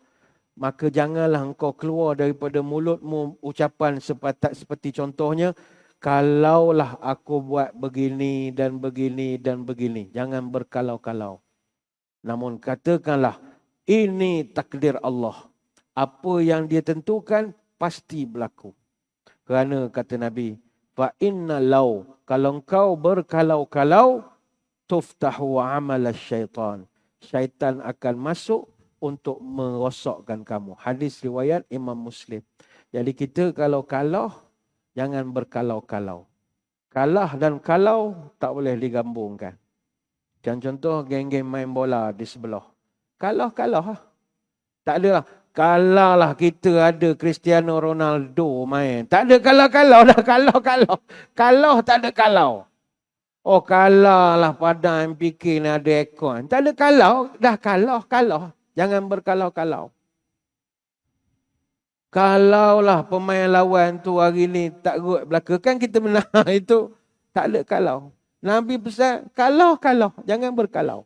maka janganlah engkau keluar daripada mulutmu ucapan seperti contohnya, kalaulah aku buat begini dan begini dan begini. Jangan berkalau-kalau. Namun katakanlah, ini takdir Allah. Apa yang dia tentukan pasti berlaku. Kerana kata Nabi, fa inna law, kalau engkau berkalau-kalau, tuftahu amal syaitan. Syaitan akan masuk untuk merosakkan kamu. Hadis riwayat Imam Muslim. Jadi kita kalau kalah, jangan berkalau-kalau. Kalah dan kalau tak boleh digabungkan. Macam contoh geng-geng main bola di sebelah. Kalah. Tak ada lah. Kalah lah kita ada Cristiano Ronaldo main. Tak ada kalah-kalah dah. Kalah tak ada kalau. Oh kalah lah pada MPK ni ada ekon. Tak ada kalau. Dah kalah. Jangan berkalau-kalau. Kalaulah pemain lawan tu hari ni tak gut belaka, kan kita menang. Itu tak ada kalau. Nabi pesan kalau. Jangan berkalau.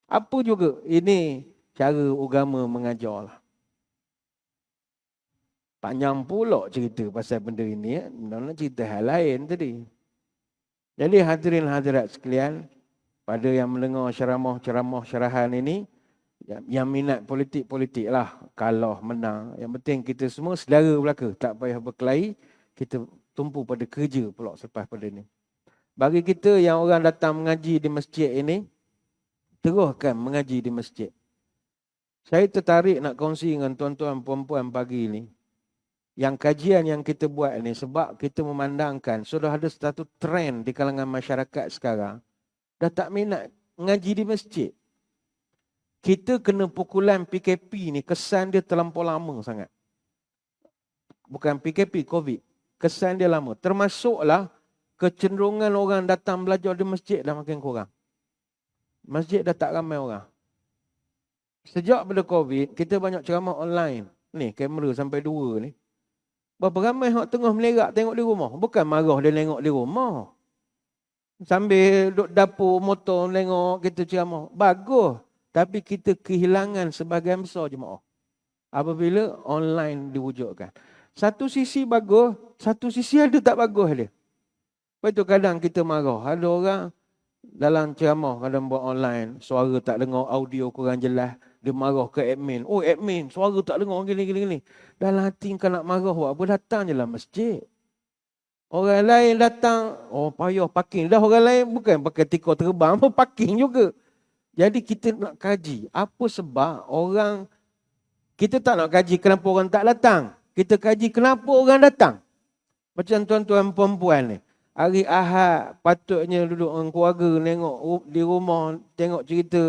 Apa juga. Ini cara agama mengajar lah. Panjang pula cerita pasal benda ini. Nak cerita hal lain tadi. Jadi hadirin hadirat sekalian, pada yang mendengar ceramah syarahan ini, yang minat politik lah, kalah menang. Yang penting kita semua sedara belaka, tak payah berkelahi, kita tumpu pada kerja pula selepas pada ini. Bagi kita yang orang datang mengaji di masjid ini, teruskan mengaji di masjid. Saya tertarik nak kongsi dengan tuan-tuan puan-puan pagi ini. Yang kajian yang kita buat ni sebab kita memandangkan sudah ada satu trend di kalangan masyarakat sekarang, dah tak minat mengaji di masjid. Kita kena pukulan PKP ni, kesan dia terlampau lama sangat. Bukan PKP, COVID. Kesan dia lama. Termasuklah kecenderungan orang datang belajar di masjid dah makin kurang. Masjid dah tak ramai orang. Sejak pada COVID, kita banyak ceramah online. Ni, kamera sampai 2 ni. Berapa ramai orang tengah melerak tengok di rumah. Bukan marah dia tengok di rumah. Sambil duduk dapur, motor tengok kita ceramah. Bagus. Tapi kita kehilangan sebahagian besar jemaah apabila online diwujudkan. Satu sisi bagus, satu sisi ada tak bagus dia. Lepas itu kadang kita marah. Ada orang dalam ceramah kadang buat online, suara tak dengar, audio kurang jelas. Dia marah ke admin. Oh admin, suara tak dengar gini. Dalam hati kau nak marah buat apa? Datang je lah masjid. Orang lain datang, oh payah parking. Dah orang lain bukan pakai tikar terbang, pun parking juga. Jadi kita nak kaji apa sebab orang, kita tak nak kaji kenapa orang tak datang. Kita kaji kenapa orang datang. Macam tuan-tuan perempuan ni. Hari Ahad patutnya duduk dengan keluarga, tengok di rumah, tengok cerita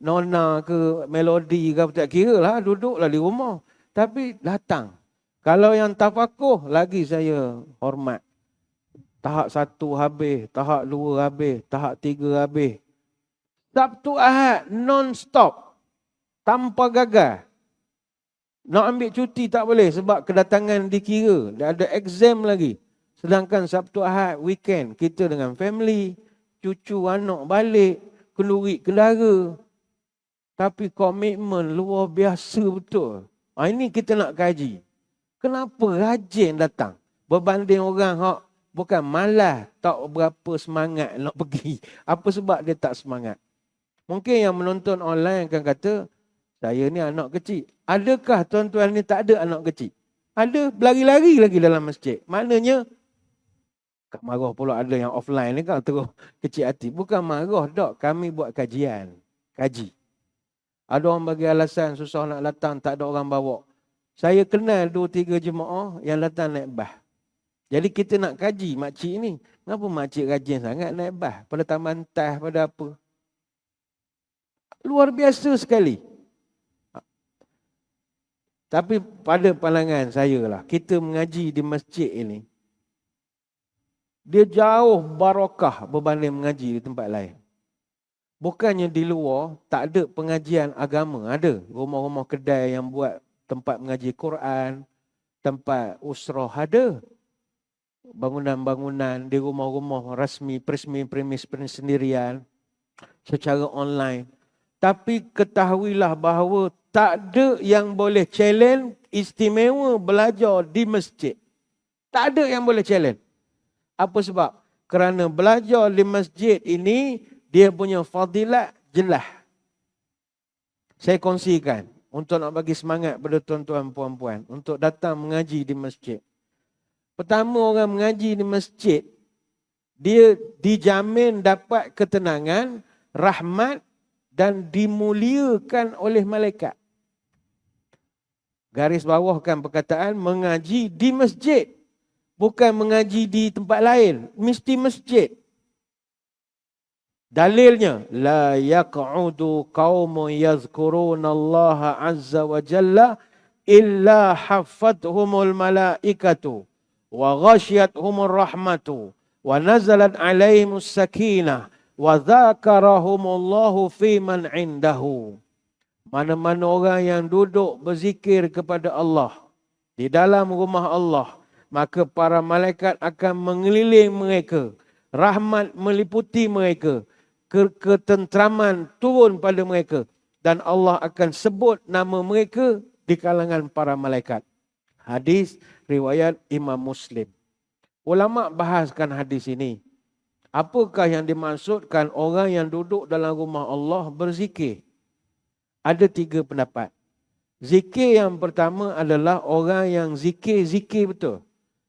nona ke melodi ke, tak kira lah, duduklah di rumah. Tapi datang. Kalau yang tafakuh, lagi saya hormat. Tahap 1 habis, tahap 2 habis, tahap 3 habis. Sabtu Ahad non-stop. Tanpa gagal. Nak ambil cuti tak boleh sebab kedatangan dikira. Dah ada exam lagi. Sedangkan Sabtu Ahad weekend kita dengan family, cucu anak balik, kenduri kendara. Tapi komitmen luar biasa betul. Ini kita nak kaji. Kenapa rajin datang? Berbanding orang yang bukan malas, tak berapa semangat nak pergi. Apa sebab dia tak semangat? Mungkin yang menonton online akan kata, saya ni anak kecil. Adakah tuan-tuan ni tak ada anak kecil? Ada, berlari-lari lagi dalam masjid. Maknanya, tak marah pula ada yang offline ni kan terus kecil hati. Bukan marah dok, kami buat kajian. Kaji. Ada orang bagi alasan susah nak datang, tak ada orang bawa. Saya kenal 2-3 jemaah yang datang naik bas. Jadi kita nak kaji makcik ni. Kenapa makcik rajin sangat naik bas? Pada taman tas, pada apa? Luar biasa sekali. Tapi pada pandangan saya lah, kita mengaji di masjid ini, dia jauh barakah berbanding mengaji di tempat lain. Bukannya di luar tak ada pengajian agama. Ada rumah-rumah kedai yang buat tempat mengaji Quran, tempat usrah ada. Bangunan-bangunan di rumah-rumah rasmi, premis sendirian secara online. Tapi ketahuilah bahawa tak ada yang boleh challenge istimewa belajar di masjid. Tak ada yang boleh challenge. Apa sebab? Kerana belajar di masjid ini, dia punya fadilat jelas. Saya kongsikan untuk nak bagi semangat pada tuan-tuan puan-puan untuk datang mengaji di masjid. Pertama, orang mengaji di masjid, dia dijamin dapat ketenangan, rahmat dan dimuliakan oleh malaikat. Garis bawahkan perkataan mengaji di masjid. Bukan mengaji di tempat lain. Mesti masjid. Dalilnya, la yaq'udu qaumun yazkuruna Allah azza wa jalla illa haffathumul malaikatu wa ghashiyatuhumur rahmatu wa nazalat alaihimus sakinah wa dzakarahumullahu fi man indahu. Mana-mana orang yang duduk berzikir kepada Allah di dalam rumah Allah, maka para malaikat akan mengeliling mereka. Rahmat meliputi mereka. Ketentraman turun pada mereka. Dan Allah akan sebut nama mereka di kalangan para malaikat. Hadis riwayat Imam Muslim. Ulama bahaskan hadis ini. Apakah yang dimaksudkan orang yang duduk dalam rumah Allah berzikir? Ada 3 pendapat. Zikir yang pertama adalah orang yang zikir betul.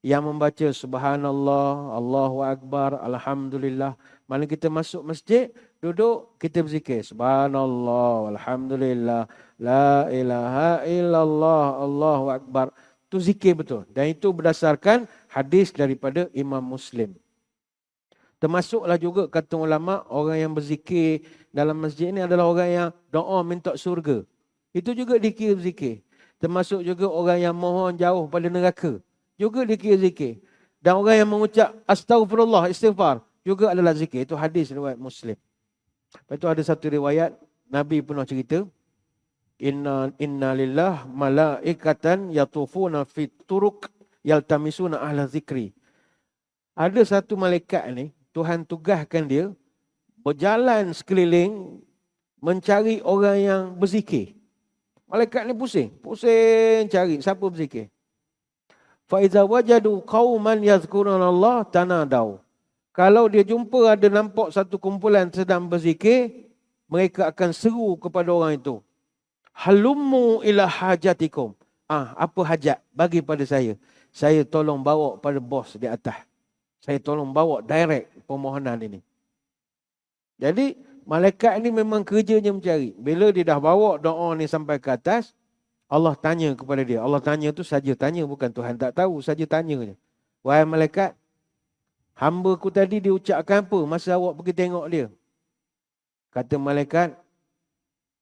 Yang membaca subhanallah, Allahu Akbar, Alhamdulillah. Mana kita masuk masjid, duduk, kita berzikir. Subhanallah, Alhamdulillah, la ilaha illallah, Allahu Akbar. Itu zikir betul. Dan itu berdasarkan hadis daripada Imam Muslim. Termasuklah juga kata ulama, orang yang berzikir dalam masjid ini adalah orang yang doa minta surga. Itu juga dikira zikir. Termasuk juga orang yang mohon jauh pada neraka. Juga dikira zikir. Dan orang yang mengucap astaghfirullah, istighfar. Juga adalah zikir. Itu hadis riwayat Muslim. Lepas itu ada satu riwayat, Nabi pernah cerita. Inna lillah malaikatan yatufuna fit turuk yaltamisuna ahla zikri. Ada satu malaikat ni, Tuhan tugaskan dia berjalan sekeliling mencari orang yang berzikir. Malaikat ni pusing cari siapa berzikir. Fa iza wajadu qauman yazkuruna Allah tanadau. Kalau dia jumpa ada nampak satu kumpulan sedang berzikir, mereka akan seru kepada orang itu. Halummu ila hajatikum. Apa hajat? Bagi pada saya. Saya tolong bawa pada bos di atas. Saya tolong bawa direct permohonan ini. Jadi, malaikat ini memang kerjanya mencari. Bila dia dah bawa doa ni sampai ke atas, Allah tanya kepada dia. Allah tanya tu saja tanya, bukan Tuhan tak tahu, saja tanya je. Wahai malaikat, hamba ku tadi diucapkan apa masa awak pergi tengok dia? Kata malaikat,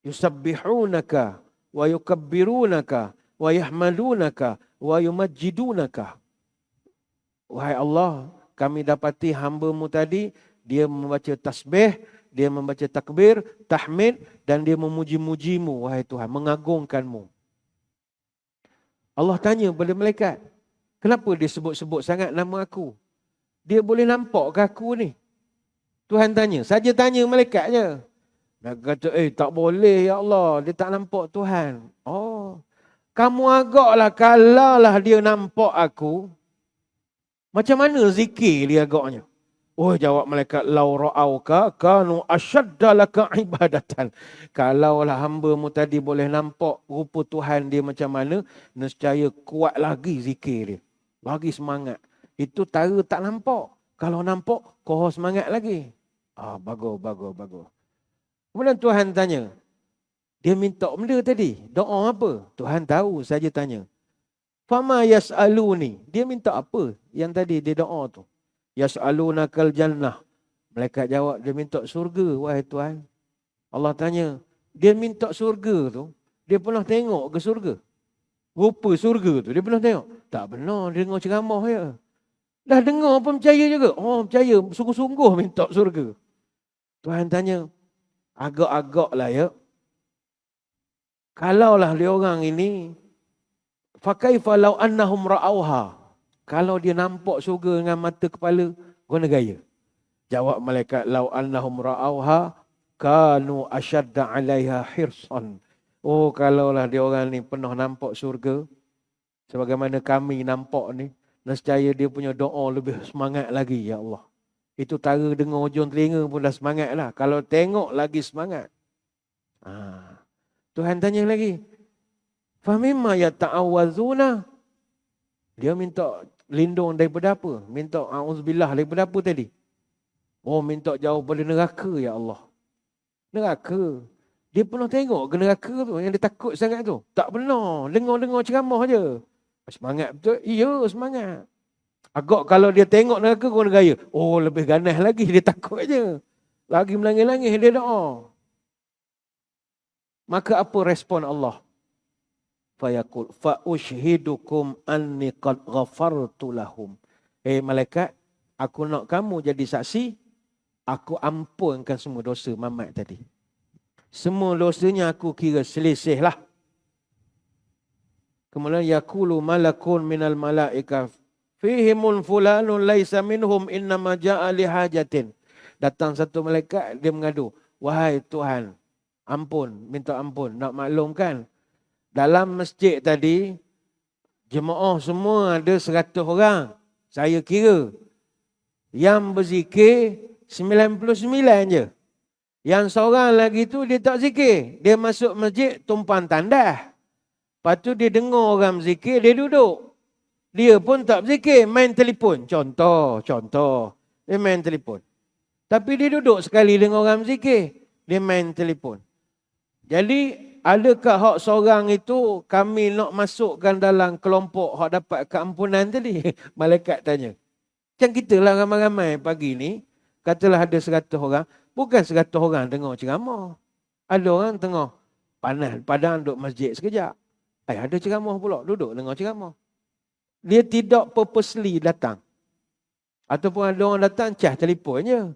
yusabbihunaka wa yukabbirunaka wa yahmadunaka wa yumajjidunaka. Wahai Allah, kami dapati hamba-Mu tadi, dia membaca tasbih, dia membaca takbir, tahmid, dan dia memuji-muji-Mu, wahai Tuhan, mengagungkan-Mu. Allah tanya kepada malaikat, kenapa dia sebut-sebut sangat nama aku? Dia boleh nampak ke aku ni? Tuhan tanya, saja tanya malaikat je. Dia kata, tak boleh ya Allah, dia tak nampak Tuhan. Oh, kamu agaklah kalaulah dia nampak aku, macam mana zikir dia agaknya? Oh, jawab malaikat, lau ra'auka kanu asyadda laka ibadatan. Kalaulah hamba-Mu tadi boleh nampak rupa Tuhan dia macam mana, nescaya kuat lagi zikir dia. Lagi semangat. Itu tara tak nampak. Kalau nampak, kohor semangat lagi. Bagus. Kemudian Tuhan tanya, dia minta benda tadi. Doa apa? Tuhan tahu, saja tanya. Fama yas'aluni. Dia minta apa yang tadi dia doa tu? Yas'alunakal jannah. Malaikat jawab, dia minta surga, wahai Tuhan. Allah tanya, dia minta surga tu, dia pernah tengok ke surga? Rupa surga tu, dia pernah tengok? Tak benar, dia dengar ceramah je. Dah dengar pun percaya juga. Percaya, sungguh-sungguh minta surga. Tuhan tanya, agak-agak lah ya. Kalaulah dia orang ini, fakaifa law annahum ra'auha. Kalau dia nampak surga dengan mata kepala, guna gaya. Jawab malaikat, lau annahum ra'auha kanu asyadda 'alaiha hirsan. Kalaulah dia orang ni pernah nampak surga sebagaimana kami nampak ni, nescaya dia punya doa lebih semangat lagi, ya Allah. Itu tara dengar hujung telinga pun dah semangat lah. Kalau tengok lagi semangat. Tuhan tanya lagi, famimma yata'awwazuna. Dia minta lindung daripada apa? Minta a'udzubillah daripada apa tadi? Minta jauh pada neraka, ya Allah. Neraka. Dia pernah tengok ke neraka tu yang dia takut sangat tu? Tak pernah. Dengar-dengar ceramah je. Semangat betul? Ya, semangat. Agak kalau dia tengok neraka, guna gaya. Lebih ganas lagi. Dia takut je. Lagi melangih-langih dia doa. Maka apa respon Allah? Fayaqul fa'ushhidukum anni qad ghafartu lahum. Malaikat, aku nak kamu jadi saksi. Aku ampunkan semua dosa Mamat tadi. Semua dosanya aku kira selisih lah. Kemudian yaqulu malakun minal malaika fihimun fulanun laisa minhum innama ja'a lihajatin. Datang satu malaikat, dia mengadu, wahai Tuhan, ampun, minta ampun, nak maklumkan. Dalam masjid tadi, jemaah semua ada 100 orang. Saya kira yang berzikir 99 je. Yang seorang lagi tu dia tak zikir. Dia masuk masjid tumpang tandas. Lepas tu dia dengar orang zikir, dia duduk. Dia pun tak berzikir, main telefon. Contoh. Dia main telefon. Tapi dia duduk sekali dengar orang zikir, dia main telefon. Jadi adakah hak seorang itu kami nak masukkan dalam kelompok hak dapat keampunan tadi? Malaikat tanya. Macam kita lah ramai-ramai pagi ni, katalah ada 100 orang, bukan 100 orang dengar ceramah. Ada orang tengah panas, padang duduk masjid sekejap. Ada ceramah pula, duduk dengar ceramah. Dia tidak purposely datang. Ataupun ada orang datang, cas telefonnya.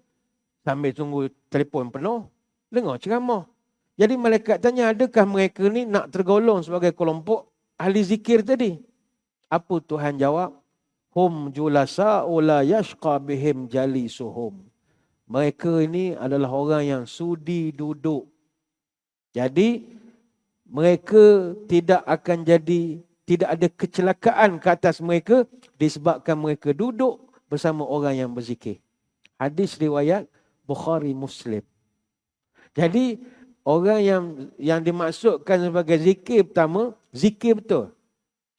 Sambil tunggu telefon penuh, dengar ceramah. Jadi malaikat tanya, adakah mereka ni nak tergolong sebagai kelompok ahli zikir tadi? Apa Tuhan jawab? Hum julasa'u la yashqa bihim jalisuhum. Mereka ini adalah orang yang sudi duduk. Jadi mereka tidak akan tidak ada kecelakaan ke atas mereka disebabkan mereka duduk bersama orang yang berzikir. Hadis riwayat Bukhari Muslim. Jadi orang yang dimaksudkan sebagai zikir pertama, zikir betul.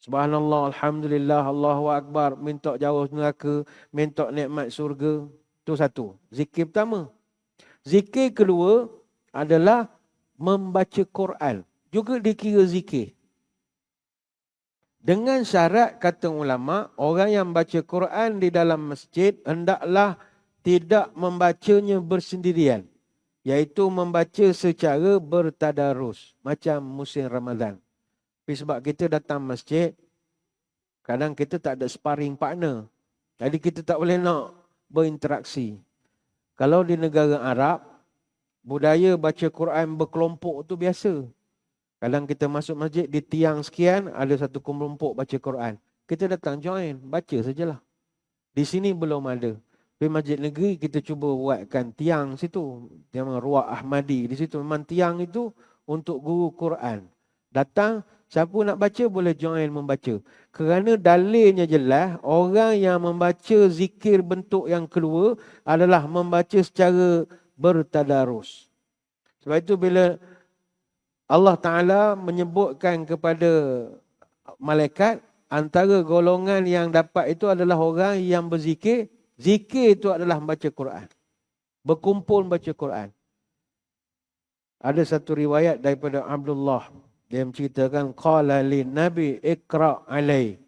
Subhanallah, Alhamdulillah, Allahu Akbar, minta jauh neraka, minta nikmat surga. Itu satu, zikir pertama. Zikir kedua adalah membaca Quran. Juga dikira zikir. Dengan syarat, kata ulama, orang yang baca Quran di dalam masjid hendaklah tidak membacanya bersendirian. Iaitu membaca secara bertadarus. Macam musim Ramadan. Tapi sebab kita datang masjid, kadang kita tak ada sparring partner. Jadi kita tak boleh nak berinteraksi. Kalau di negara Arab, budaya baca Quran berkelompok tu biasa. Kadang kita masuk masjid, di tiang sekian, ada satu kelompok baca Quran. Kita datang join, baca sajalah. Di sini belum ada. Di masjid negeri, kita cuba buatkan tiang situ. Tiang Ruak Ahmadi. Di situ memang tiang itu untuk guru Quran. Datang, siapa nak baca boleh join membaca. Kerana dalilnya jelas, orang yang membaca zikir bentuk yang kedua adalah membaca secara bertadarus. Sebab itu bila Allah Ta'ala menyebutkan kepada malaikat, antara golongan yang dapat itu adalah orang yang berzikir. Zikir itu adalah membaca Quran. Berkumpul membaca Quran. Ada satu riwayat daripada Abdullah. Dia menceritakan, qala lin Nabi iqra' alai.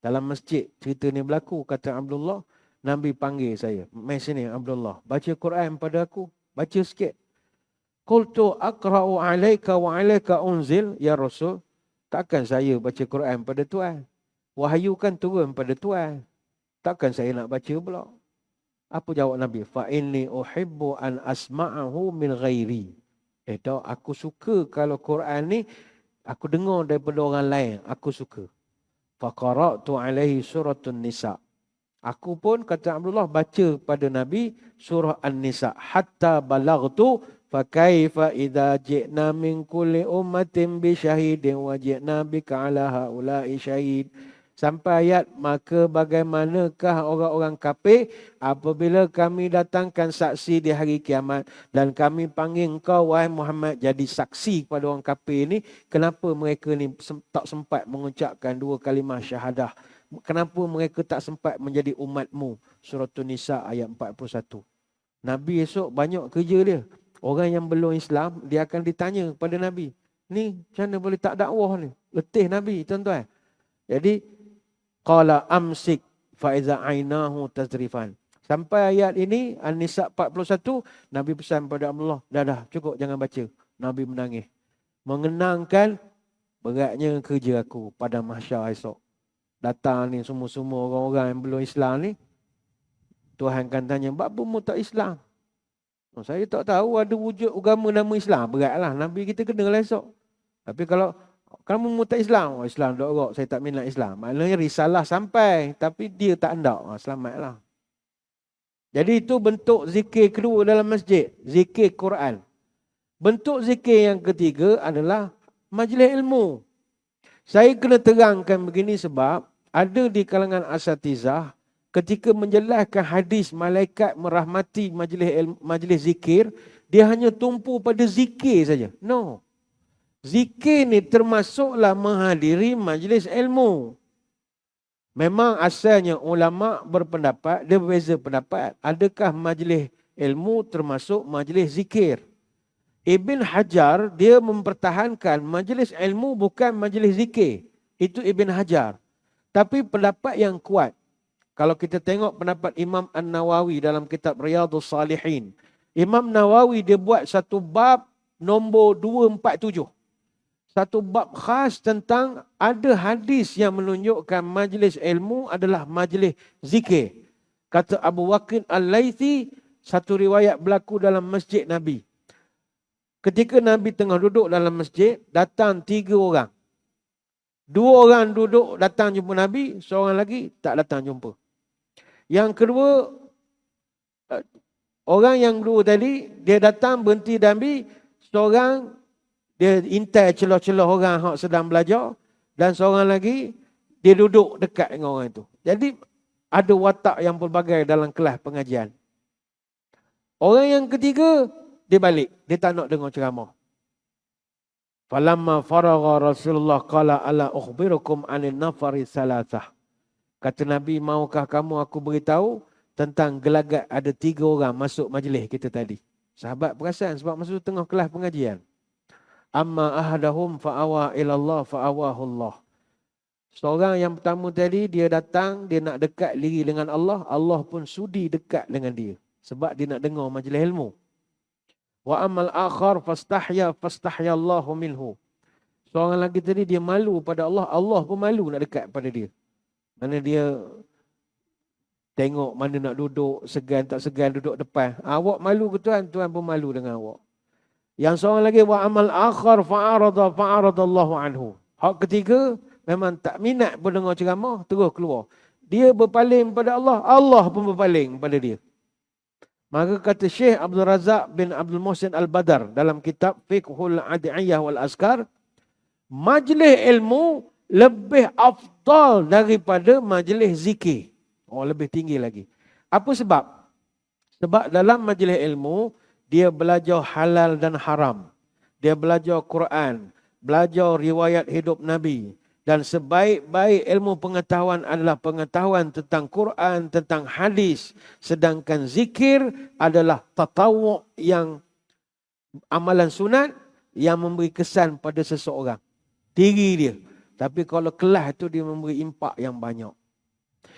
Dalam masjid cerita ni berlaku, kata Abdullah, Nabi panggil saya. Mai sini Abdullah, baca Quran pada aku, baca sikit. Qultu aqra'u alaika wa alaika unzil ya Rasul. Takkan saya baca Quran pada Tuhan. Wahyu kan turun pada Tuhan. Takkan saya nak baca pula. Apa jawab Nabi? Fa inni uhibbu an asma'ahu min ghairi. Aku suka kalau Quran ni aku dengar daripada orang lain, aku suka. Fa qara'tu alaihi suratun nisa. Aku pun, kata Abdullah, baca pada Nabi surah An-Nisa hatta balaghtu fa kaifa idza ji'na min kulli ummatin bi syahidin wa ji'na bika ala haula'i syahid. Sampai ayat, maka bagaimanakah orang-orang kafir apabila kami datangkan saksi di hari kiamat dan kami panggil engkau wahai Muhammad jadi saksi kepada orang kafir ni, kenapa mereka ni tak sempat mengucapkan dua kalimah syahadah? Kenapa mereka tak sempat menjadi umatmu? Surah An-Nisa ayat 41. Nabi esok banyak kerja dia. Orang yang belum Islam, dia akan ditanya kepada Nabi. Ni macam mana boleh tak dakwah ni? Letih Nabi, tuan-tuan. Jadi qala amsik fa iza ainahu tazrifan. Sampai ayat ini An-Nisa 41, Nabi pesan pada Abdullah, dah cukup jangan baca. Nabi menangis. Mengenangkan beratnya kerja aku pada mahsyar esok. Datang ni semua-semua orang-orang yang belum Islam ni, Tuhan akan tanya, apa mu tak Islam? Saya tak tahu ada wujud agama nama Islam. Beratlah, Nabi kita kenalah esok. Tapi kalau kamu mu tak Islam, Islam tak orok, saya tak minat Islam. Maknanya risalah sampai, tapi dia tak hendak. Selamatlah. Jadi itu bentuk zikir kedua dalam masjid. Zikir Quran. Bentuk zikir yang ketiga adalah majlis ilmu. Saya kena terangkan begini sebab ada di kalangan asatizah ketika menjelaskan hadis malaikat merahmati majlis zikir, dia hanya tumpu pada zikir saja. No. Zikir ni termasuklah menghadiri majlis ilmu. Memang asalnya ulama berpendapat, dia berbeza pendapat. Adakah majlis ilmu termasuk majlis zikir? Ibn Hajar, dia mempertahankan majlis ilmu bukan majlis zikir. Itu Ibn Hajar. Tapi pendapat yang kuat, kalau kita tengok pendapat Imam An-Nawawi dalam kitab Riyadhus Salihin. Imam Nawawi dia buat satu bab nombor 247. Satu bab khas tentang ada hadis yang menunjukkan majlis ilmu adalah majlis zikir. Kata Abu Waqid Al-Laythi, satu riwayat berlaku dalam masjid Nabi. Ketika Nabi tengah duduk dalam masjid, datang 3 orang. 2 orang duduk datang jumpa Nabi, seorang lagi tak datang jumpa. Yang kedua, orang yang kedua tadi, dia datang berhenti Nabi, seorang dia intai celah-celah orang yang sedang belajar, dan seorang lagi dia duduk dekat dengan orang itu. Jadi ada watak yang pelbagai dalam kelas pengajian. Orang yang ketiga, dia balik. Dia tak nak dengar ceramah. Falamma faragha Rasulullah qala ala ukhbirukum anin nafari salasah. Kata Nabi, maukah kamu aku beritahu tentang gelagat ada 3 orang masuk majlis kita tadi. Sahabat perasan sebab masuk tengah kelas pengajian. Amma ahadahum fa'awa ilallah fa'awahullah. Seorang yang pertama tadi, dia datang, dia nak dekat diri dengan Allah. Allah pun sudi dekat dengan dia. Sebab dia nak dengar majlis ilmu. Wa amal akhar fastahya Allahu minhu. Seorang lagi tadi dia malu pada Allah, Allah pun malu nak dekat pada dia. Mana dia Tengok mana nak duduk, segan tak segan duduk depan. Awak malu ke Tuhan? Tuhan pun malu dengan awak. Yang seorang lagi, wa amal akhar fa'aradallahu anhu. Hak ketiga, memang tak minat pun dengar ceramah, terus keluar. Dia berpaling pada Allah, Allah pun berpaling pada dia. Maka kata Syekh Abdul Razak bin Abdul Muhsin Al-Badar dalam kitab Fiqhul Ad'iyah wal Azkar, majlis ilmu lebih afdal daripada majlis zikir. Oh, lebih tinggi lagi. Apa sebab? Sebab dalam majlis ilmu, dia belajar halal dan haram. Dia belajar Quran, belajar riwayat hidup Nabi. Dan sebaik-baik ilmu pengetahuan adalah pengetahuan tentang Quran, tentang hadis. Sedangkan zikir adalah tatawuk, yang amalan sunat yang memberi kesan pada seseorang. Diri dia. Tapi kalau kelas itu dia memberi impak yang banyak.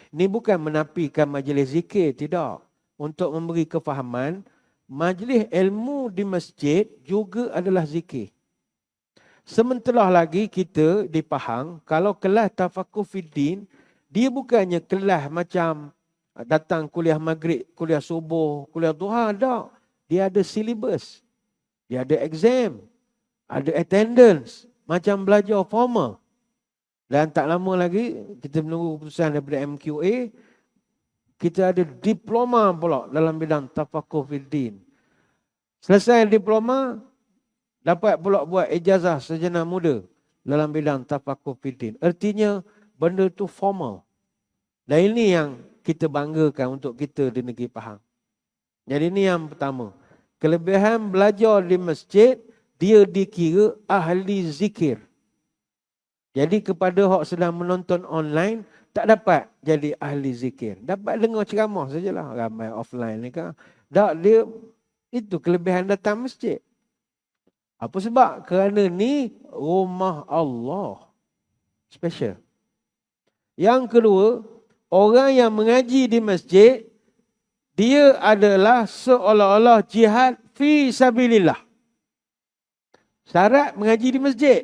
Ini bukan menafikan majlis zikir, tidak. Untuk memberi kefahaman, majlis ilmu di masjid juga adalah zikir. Sementara lagi kita di Pahang, kalau kelas tafakuh fiddin, dia bukannya kelas macam datang kuliah maghrib, kuliah subuh, kuliah duha, tak. Dia ada syllabus, dia ada exam, ada attendance, macam belajar formal. Dan tak lama lagi, kita menunggu keputusan daripada MQA, kita ada diploma pula dalam bidang tafakuh fiddin. Selesai diploma, dapat pula buat ijazah sarjana muda dalam bidang tafakuh fiddin. Artinya benda tu formal. Dan ini yang kita banggakan untuk kita di negeri Pahang. Jadi ini yang pertama. Kelebihan belajar di masjid, dia dikira ahli zikir. Jadi kepada hak sedang menonton online, tak dapat jadi ahli zikir. Dapat dengar ceramah sajalah. Ramai offline ni kan. Tak, dia itu kelebihan datang masjid. Apa sebab? Kerana ni rumah Allah. Special. Yang kedua, orang yang mengaji di masjid, dia adalah seolah-olah jihad fi sabilillah. Syarat mengaji di masjid.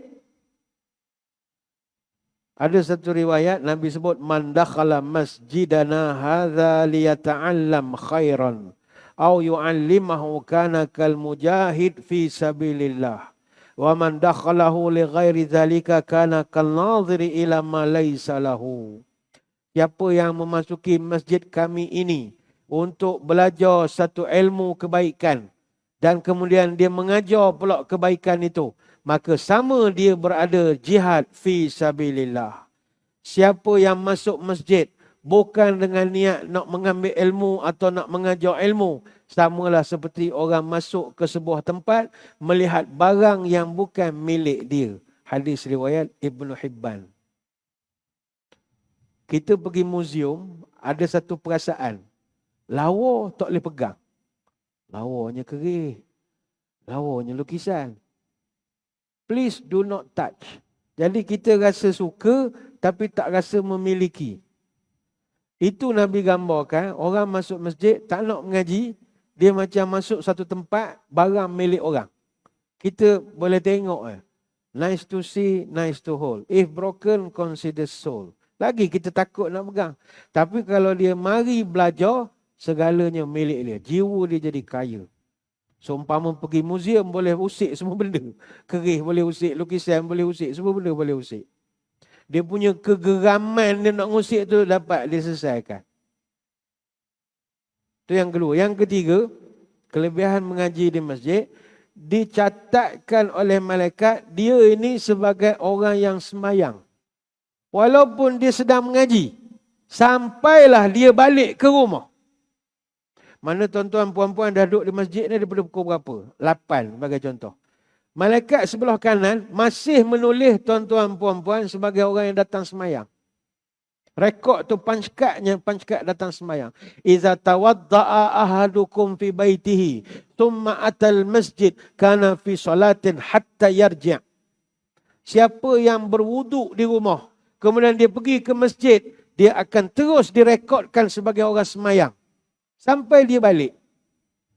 Ada satu riwayat Nabi sebut, man dakhala masjidana hadza liyata'allam khairan aw yu'allimahu kana kal mujahid fi sabilillah wa man dakhalahu li ghairi dzalika kana kal nadhiri ila ma laysa lahu. Siapa yang memasuki masjid kami ini untuk belajar satu ilmu kebaikan dan kemudian dia mengajar pula kebaikan itu, maka sama dia berada jihad fi sabilillah. Siapa yang masuk masjid bukan dengan niat nak mengambil ilmu atau nak mengajar ilmu, samalah seperti orang masuk ke sebuah tempat melihat barang yang bukan milik dia. Hadis riwayat Ibnu Hibban. Kita pergi muzium, ada satu perasaan. Lawa tak boleh pegang. Lawanya kerih. Lawanya lukisan. Please do not touch. Jadi kita rasa suka tapi tak rasa memiliki. Itu Nabi gambarkan, orang masuk masjid tak nak mengaji, dia macam masuk satu tempat, barang milik orang. Kita boleh tengok. Nice to see, nice to hold. If broken, consider sold. Lagi kita takut nak pegang. Tapi kalau dia mari belajar, segalanya milik dia. Jiwa dia jadi kaya. Seumpama pergi muzium boleh usik semua benda. Kerih boleh usik, lukisan boleh usik, semua benda boleh usik. Dia punya kegeraman dia nak usik tu dapat dia selesaikan. Itu yang kedua. Yang ketiga, kelebihan mengaji di masjid, dicatatkan oleh malaikat dia ini sebagai orang yang sembahyang. Walaupun dia sedang mengaji, sampailah dia balik ke rumah. Mana tuan-tuan puan-puan dah duduk di masjid ni daripada pukul berapa? 8 sebagai contoh. Malaikat sebelah kanan masih menulis tuan-tuan puan-puan sebagai orang yang datang semayang. Rekod tu punch card datang semayang. Iza tawadda'a ahadukum fi baitihi thumma atal masjid kana fi salatin hatta yarji'. Siapa yang berwuduk di rumah, kemudian dia pergi ke masjid, dia akan terus direkodkan sebagai orang semayang. Sampai dia balik.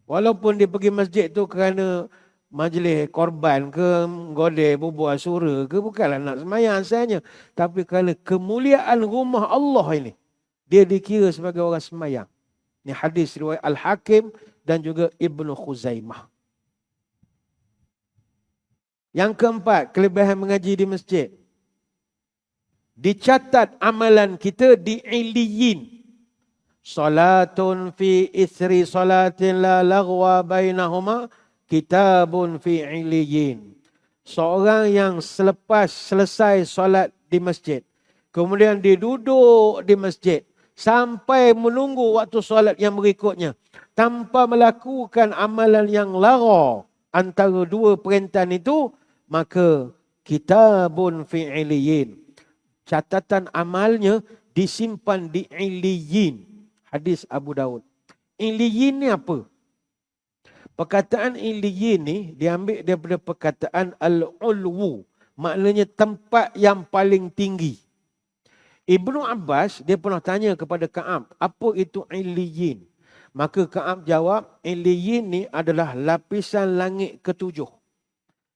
Walaupun dia pergi masjid tu kerana majlis korban ke, godeh, bubuh surah ke, bukanlah nak semayang asalnya. Tapi kerana kemuliaan rumah Allah ini, dia dikira sebagai orang semayang. Ini hadis riwayat Al-Hakim dan juga Ibnu Khuzaimah. Yang keempat, kelebihan mengaji di masjid. Dicatat amalan kita di Iliyin. Salatun fi isri salatin la lagwa bainahuma, kitabun fi Iliyin. Seorang yang selepas selesai solat di masjid, kemudian dia duduk di masjid sampai menunggu waktu solat yang berikutnya, tanpa melakukan amalan yang lara antara dua perintah itu, maka kitabun fi Iliyin. Catatan amalnya disimpan di Iliyin. Hadis Abu Daud. Iliyin ni apa? Perkataan Iliyin ni diambil daripada perkataan al-ulwu. Maknanya tempat yang paling tinggi. Ibnu Abbas, dia pernah tanya kepada Ka'ab, apa itu Iliyin? Maka Ka'ab jawab, Iliyin ni adalah lapisan langit ketujuh.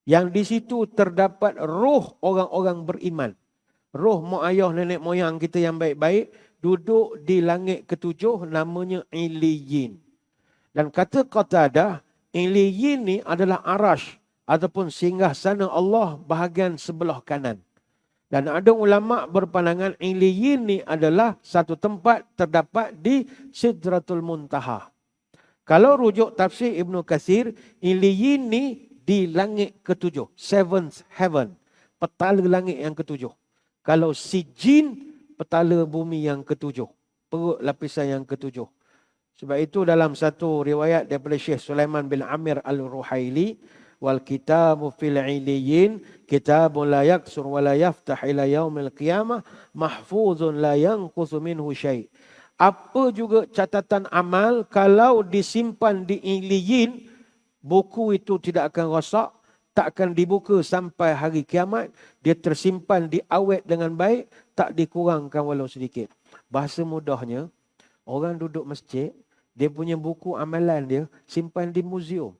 Yang di situ terdapat roh orang-orang beriman. Roh mak ayah nenek moyang kita yang baik-baik duduk di langit ketujuh, namanya Iliyin. Dan kata Qatadah, Iliyin ni adalah arash ataupun singgasana Allah bahagian sebelah kanan. Dan ada ulama berpandangan Iliyin ni adalah satu tempat terdapat di Sidratul Muntaha. Kalau rujuk tafsir Ibnu Katsir, Iliyin ni di langit ketujuh, seventh heaven, petala langit yang ketujuh. Kalau Sijin, petala bumi yang ketujuh, perut lapisan yang ketujuh. Sebab itu dalam satu riwayat daripada Syekh Sulaiman bin Amir Al-Ruhaili, wal kitabu fil iliyin kitabun la yaksur wa la yaftah ila yaumil qiyamah mahfuzun la yanqusu minhu syai'. Apa juga catatan amal kalau disimpan di iliyin, buku itu tidak akan rosak, tak akan dibuka sampai hari kiamat, dia tersimpan diawet dengan baik, tak dikurangkan walau sedikit. Bahasa mudahnya, orang duduk masjid, dia punya buku amalan dia simpan di muzium.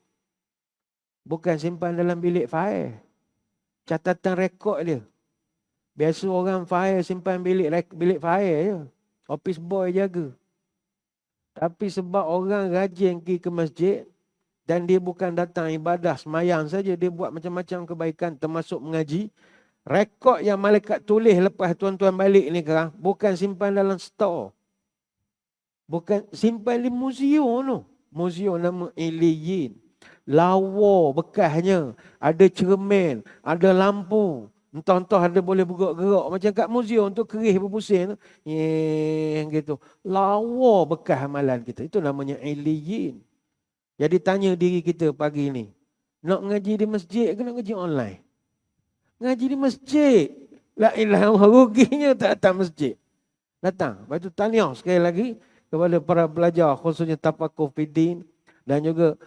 Bukan simpan dalam bilik fail. Catatan rekod dia. Biasa orang fail simpan bilik fail je. Office boy jaga. Tapi sebab orang rajin pergi ke masjid dan dia bukan datang ibadah semayang saja, dia buat macam-macam kebaikan termasuk mengaji. Rekod yang malaikat tulis lepas tuan-tuan balik ni sekarang bukan simpan dalam store. Bukan simpan di muzium tu. Muzium nama Iliyin. Lawa bekasnya. Ada cermin. Ada lampu. Entah-entah ada boleh bergerak-gerak. Macam kat muzium tu kerih berpusing tu. Gitu. Lawa bekas amalan kita. Itu namanya Iliyin. Jadi tanya diri kita pagi ni. Nak ngaji di masjid ke nak ngaji online? Ngaji di masjid. La ilaha illallah, ruginya tak datang masjid. Datang. Lepas tu tahniah sekali lagi kepada para pelajar, khususnya Tafaqquh Fiddin dan juga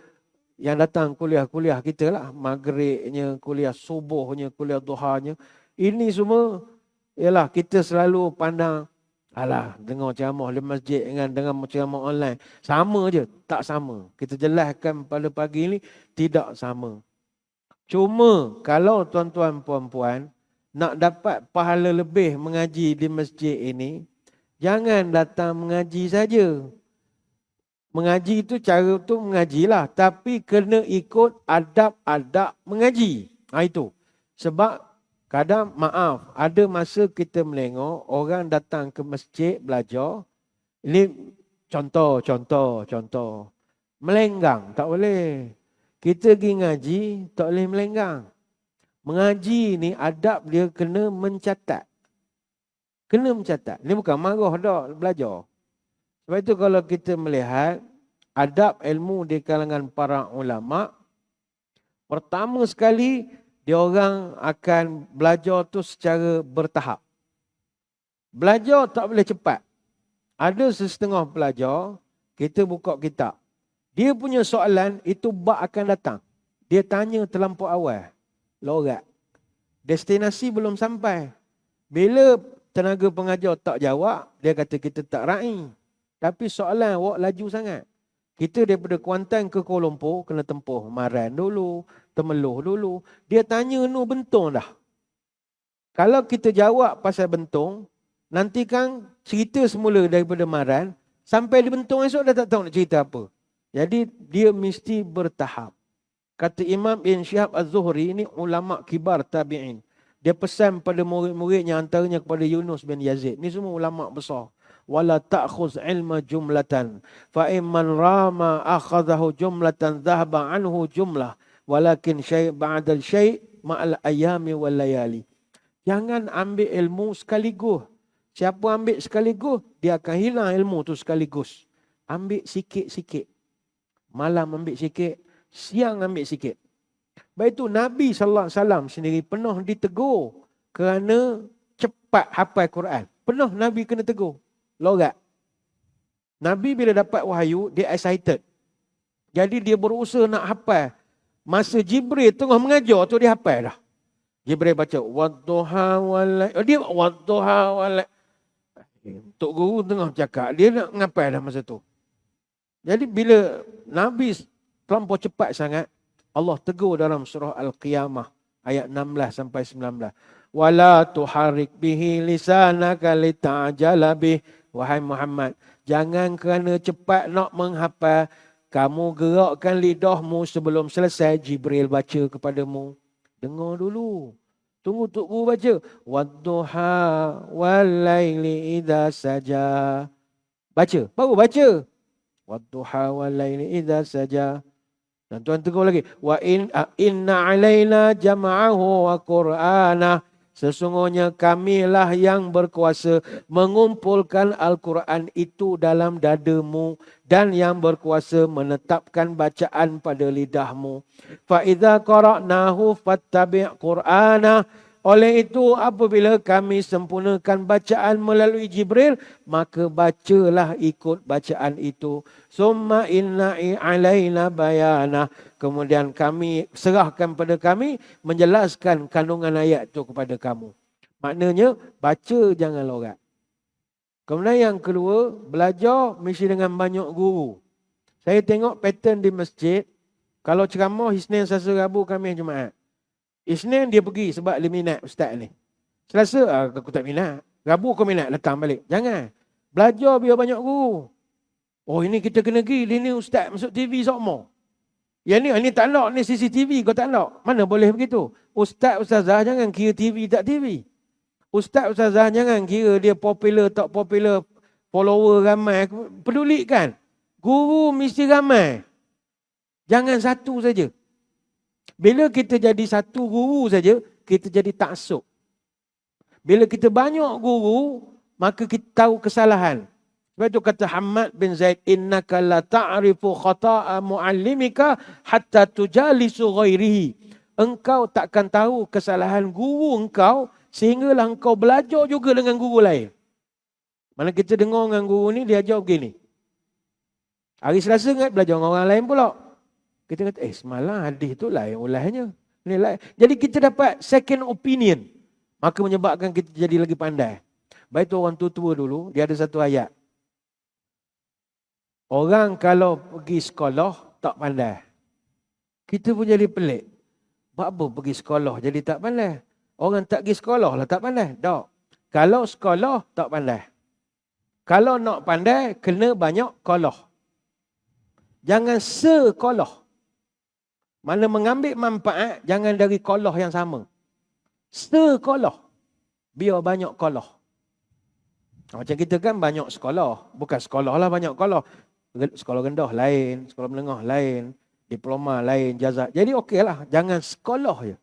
yang datang kuliah-kuliah kita lah. Maghribnya, kuliah subuhnya, kuliah duhanya. Ini semua ialah kita selalu pandang, alah, dengar ceramah di masjid dengan ceramah online. Sama je, tak sama. Kita jelaskan pada pagi ini, tidak sama. Cuma kalau tuan-tuan puan-puan nak dapat pahala lebih mengaji di masjid ini, jangan datang mengaji saja. Mengaji itu cara tu mengajilah, tapi kena ikut adab-adab mengaji. Itu. Sebab kadang maaf, ada masa kita melengok orang datang ke masjid belajar. Ini contoh. Melenggang tak boleh. Kita pergi ngaji tak boleh melenggang. Mengaji ni adab dia kena mencatat. Kena mencatat. Ini bukan marah dah belajar. Sebab itu kalau kita melihat adab ilmu di kalangan para ulama, pertama sekali dia orang akan belajar tu secara bertahap. Belajar tak boleh cepat. Ada setengah pelajar, kita buka kitab. Dia punya soalan itu bab akan datang. Dia tanya terlampau awal. Lorat. Destinasi belum sampai. Bila tenaga pengajar tak jawab, dia kata kita tak raih. Tapi soalan awak laju sangat. Kita daripada Kuantan ke Kuala Lumpur kena tempuh Maran dulu, Temeloh dulu. Dia tanya Bentong dah. Kalau kita jawab pasal Bentong, Nanti kan cerita semula daripada maran, sampai di bentung esok dah tak tahu nak cerita apa. Jadi dia mesti bertahap. Kata Imam Ibn Syihab Az-Zuhri, ini ulama kibar tabi'in. Dia pesan pada murid-muridnya, antaranya kepada Yunus bin Yazid. Ini semua ulama besar. Wala ta'khuz ilma jumlatan. Fa'imman rama akhadahu jumlatan zahaba anhu jumlah. Walakin syai' ba'dal syai' ma'al ayami wal layali. Jangan ambil ilmu sekaligus. Siapa ambil sekaligus, dia akan hilang ilmu tu sekaligus. Ambil sikit-sikit. Malam ambil sikit, siang ambil sikit. Baik itu Nabi SAW sendiri pernah ditegur kerana cepat hafal Quran. Pernah Nabi kena tegur. Lorat. Nabi bila dapat wahyu, dia excited. Jadi dia berusaha nak hafal. Masa Jibril tengah mengajar tu dia hafal dah. Jibril baca wadduha wal dia wadduha wal Tok Guru tengah cakap, dia nak ngapal dah masa tu. Jadi bila Nabi terlampau cepat sangat, Allah tegur dalam surah Al-Qiyamah ayat 16 sampai 19. Wala tuharrik bihi lisanaka lita'jala bih. Wahai Muhammad, jangan kerana cepat nak menghafal, kamu gerakkan lidahmu sebelum selesai Jibril baca kepadamu. Dengar dulu. Tunggu Tok Guru baca. Wadduha wal-laili idza saja. Baca, baru baca. Wadduha wal-laili idza saja. Dan Tuhan tegur lagi. Wa inna alaina jam'ahu wa qur'ana. Sesungguhnya kamilah yang berkuasa mengumpulkan Al-Quran itu dalam dadamu dan yang berkuasa menetapkan bacaan pada lidahmu. Fa idza qara'nahu fattabi' qur'ana. Oleh itu apabila kami sempurnakan bacaan melalui Jibril, maka bacalah ikut bacaan itu. Summa inna alaina bayana. Kemudian kami serahkan pada kami menjelaskan kandungan ayat itu kepada kamu. Maknanya baca jangan lorat. Kemudian yang kedua, belajar mesti dengan banyak guru. Saya tengok pattern di masjid, kalau ceramah Isnin, Selasa, Rabu, Khamis, Jumaat. Isnin dia pergi sebab dia minat ustaz ni. Selasa aku tak minat. Rabu aku minat, datang balik. Jangan. Belajar biar banyak guru. Oh ini kita kena pergi. Ini ustaz masuk TV sokmo. Yang ni tak nak ni CCTV kau tak nak. Mana boleh begitu? Ustaz ustazah jangan kira TV tak TV. Ustaz ustazah jangan kira dia popular tak popular, follower ramai. Pedulikan. Guru mesti ramai. Jangan satu saja. Bila kita jadi satu guru saja, kita jadi taksub. Bila kita banyak guru, maka kita tahu kesalahan. Sebab itu kata Hamad bin Zaid, innaka la ta'rifu khata'a muallimika hatta tujalisu ghairihi. Engkau takkan tahu kesalahan guru engkau sehinggalah engkau belajar juga dengan guru lain. Mana kita dengar dengan guru ni dia ajar begini. Hari Selasa ingat belajar dengan orang lain pula. Kita kata, semalam hadis tu lain ulahnya. Ini lain. Jadi kita dapat second opinion. Maka menyebabkan kita jadi lagi pandai. Baik tu orang tua-tua dulu, dia ada satu ayat. Orang kalau pergi sekolah, tak pandai. Kita pun jadi pelik. Buat apa pergi sekolah jadi tak pandai? Orang tak pergi sekolah lah tak pandai. Tak. Kalau sekolah, tak pandai. Kalau nak pandai, kena banyak kolah. Jangan sekolah. Mana mengambil manfaat, jangan dari kolah yang sama. Sekolah. Biar banyak kolah. Macam kita kan banyak sekolah. Bukan sekolah lah banyak kolah. Sekolah rendah lain, sekolah menengah lain, diploma lain, jazat. Jadi okey lah. Jangan sekolah je.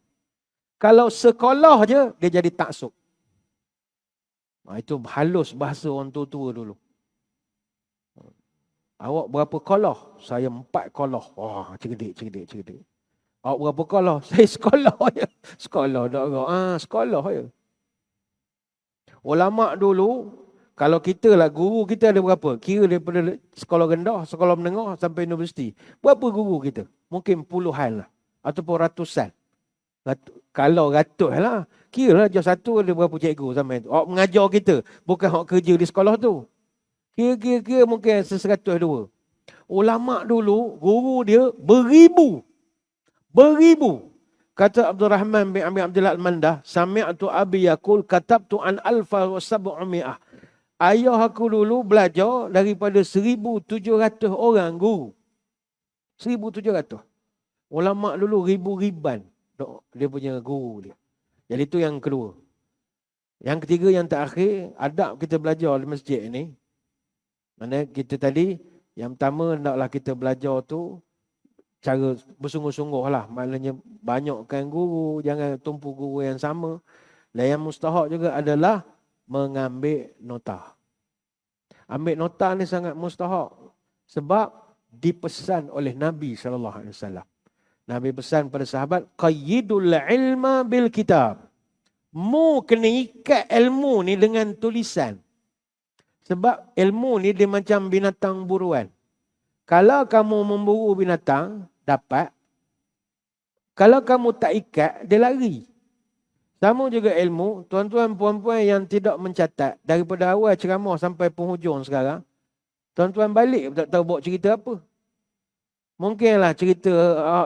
Kalau sekolah je, dia jadi taksub. Itu halus bahasa orang tua-tua dulu. Awak berapa kolah? Saya 4 kolah. Wah, cerdik. Awak berapa kolah? Saya sekolah je. Sekolah tak agak. Sekolah je. Ulama dulu, kalau kita lah, guru kita ada berapa? Kira daripada sekolah rendah, sekolah menengah sampai universiti. Berapa guru kita? Mungkin puluhan lah. Ataupun ratusan. Kalau ratus lah. Kira lah jauh satu ada berapa cikgu sampai tu. Awak mengajar kita. Bukan awak kerja di sekolah tu. Kira-kira mungkin 102. Ulama dulu, guru dia beribu. Kata Abdul Rahman bin Abi Abdullah Al-Mandah, sami'tu abi yaqul katabtu an alfa wa sab'umi'ah. Ayah aku dulu belajar daripada 1,700 orang guru. 1,700. Ulama dulu ribu-riban dia punya guru dia. Jadi itu yang kedua. Yang ketiga, yang terakhir, adab kita belajar di masjid ni. Mana kita tadi, yang pertama hendaklah kita belajar tu cara bersungguh-sungguh lah. Maknanya banyakkan guru, jangan tumpu guru yang sama. Dan yang mustahak juga adalah mengambil nota. Ambil nota ni sangat mustahak. Sebab dipesan oleh Nabi SAW. Nabi pesan pada sahabat, qayyidul ilma bil kitab. Mu kena ikat ilmu ni dengan tulisan. Sebab ilmu ni dia macam binatang buruan. Kalau kamu memburu binatang, dapat. Kalau kamu tak ikat, dia lari. Sama juga ilmu, tuan-tuan puan-puan yang tidak mencatat, daripada awal ceramah sampai penghujung sekarang, tuan-tuan balik tak tahu buat cerita apa. Mungkinlah cerita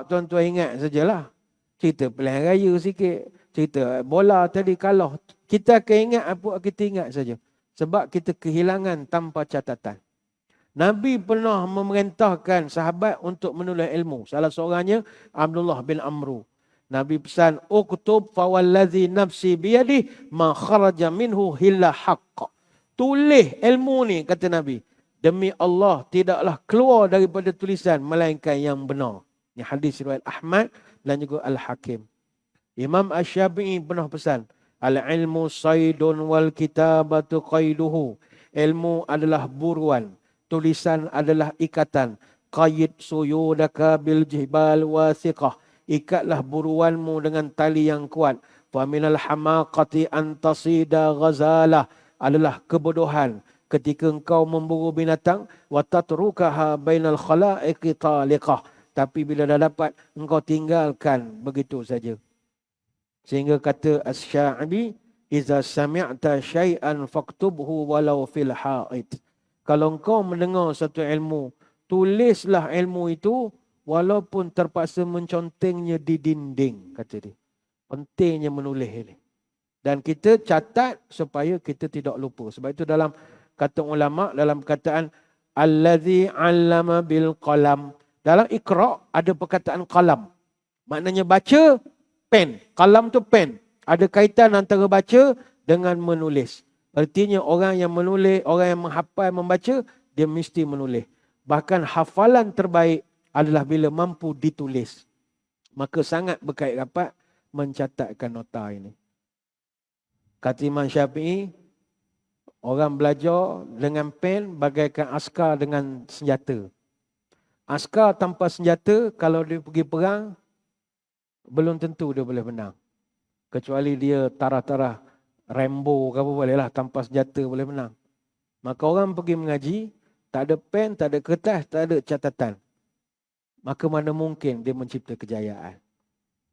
tuan-tuan ingat sajalah. Cerita pilihan raya sikit, cerita bola tadi kalah. Kita akan ingat apa kita ingat saja. Sebab kita kehilangan tanpa catatan. Nabi pernah memerintahkan sahabat untuk menulis ilmu. Salah seorangnya Abdullah bin Amru. Nabi pesan, uktub fawallazi nafsi biyadih ma kharaja minhu hilla haqq. Tulis ilmu ni, kata Nabi. Demi Allah, tidaklah keluar daripada tulisan melainkan yang benar. Ini hadis riwayat Ahmad dan juga Al-Hakim. Imam Asy-Syafi'i pernah pesan, al-ilmu saydun wal kitabatu qaiduhu. Ilmu adalah buruan. Tulisan adalah ikatan. Qayyid suyudaka bil jibal wasiqah. Ikatlah buruanmu dengan tali yang kuat. Fa minal hamaqati an tasida ghazalah. Adalah kebodohan ketika engkau memburu binatang. Wa tatrukaha bainal khalaiqi taliqah. Tapi bila dah dapat, engkau tinggalkan begitu saja. Sehingga kata Asy-Sya'bi, iza sami'ta syai'an faktubhu walau fil ha'id. Kalau engkau mendengar satu ilmu, tulislah ilmu itu walaupun terpaksa mencontengnya di dinding, kata dia. Pentingnya menulis ini. Dan kita catat supaya kita tidak lupa. Sebab itu dalam kata ulama, dalam perkataan allazi 'allama bil qalam. Dalam Iqra ada perkataan qalam. Maknanya baca, pen. Qalam tu pen. Ada kaitan antara baca dengan menulis. Artinya orang yang menulis, orang yang menghafal, membaca, dia mesti menulis. Bahkan hafalan terbaik adalah bila mampu ditulis. Maka sangat berkait rapat mencatatkan nota ini. Kata Imam Syafi'i, orang belajar dengan pen bagaikan askar dengan senjata. Askar tanpa senjata, kalau dia pergi perang, belum tentu dia boleh menang. Kecuali dia tarah-tarah Rambo ke apa boleh lah, tanpa senjata boleh menang. Maka orang pergi mengaji, tak ada pen, tak ada kertas, tak ada catatan. Maka mana mungkin dia mencipta kejayaan.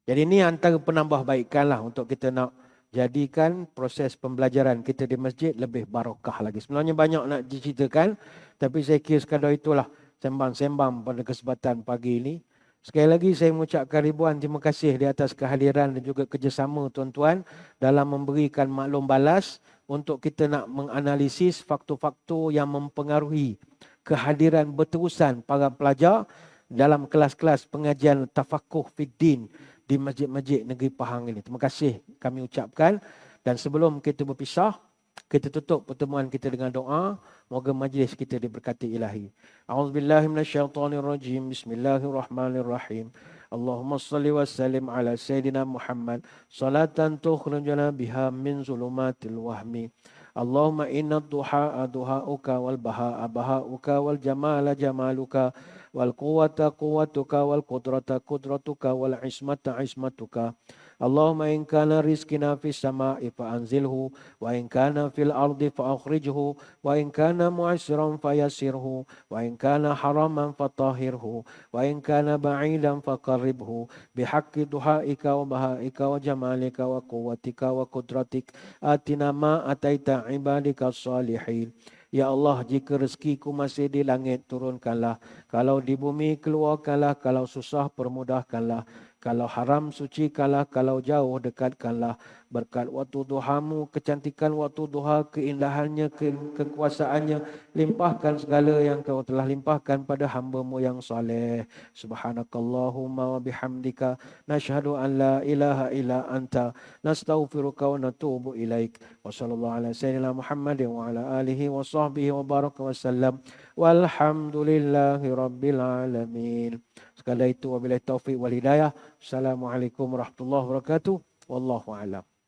Jadi ini antara penambahbaikan lah untuk kita nak jadikan proses pembelajaran kita di masjid lebih barakah lagi. Sebenarnya banyak nak diceritakan, tapi saya kira sekadar itulah sembang-sembang pada kesempatan pagi ini. Sekali lagi saya mengucapkan ribuan terima kasih di atas kehadiran dan juga kerjasama tuan-tuan dalam memberikan maklum balas untuk kita nak menganalisis faktor-faktor yang mempengaruhi kehadiran berterusan para pelajar dalam kelas-kelas pengajian tafakuh fiddin di masjid-masjid negeri Pahang ini. Terima kasih kami ucapkan, dan sebelum kita berpisah, kita tutup pertemuan kita dengan doa. Moga majlis kita diberkati ilahi. A'udzubillahi minasyaitonirrajim. Bismillahirrahmanirrahim. Allahumma salli wa sallim ala Sayyidina Muhammad. Salatan tukhrijuna biha min zulumatil wahmi. Allahumma inna duha'a duha'uka wal baha'a baha'uka wal jamala jamaluka wal quwwata quwwatuka wal qudrata qudratuka wal ismata ismatuka. Allahumma in kana rizqina fis sama'i fa anzilhu wa in kana fil ardi fa akhrijhu wa in kana mu'siran fayassirhu wa in kana haraman fatahhirhu wa in kana ba'idan faqarribhu bihaqqi duhaika wa bahaika wa jamalika wa quwwatika wa qudratik atina ma ataita ibadika salihin. Ya Allah, jika rezekiku masih di langit, turunkanlah. Kalau di bumi, keluarkanlah. Kalau susah, permudahkanlah. Kalau haram, sucikanlah. Kalau jauh, dekatkanlah. Berkat waktu duhamu, kecantikan waktu duha, keindahannya, kekuasaannya, limpahkan segala yang kau telah limpahkan pada hamba-Mu yang saleh. Subhanakallahumma wa bihamdika nashhadu an la ilaha illa anta nastaghfiruka wa natubu ilaik. Wa sallallahu ala sayyidina Muhammadin wa ala alihi wa sahbihi wa baraka wa sallam. Walhamdulillahi rabbil alamin. Sekadar itu wabillahi taufiq wal hidayah. Assalamualaikum warahmatullahi wabarakatuh. Wallahu a'lam.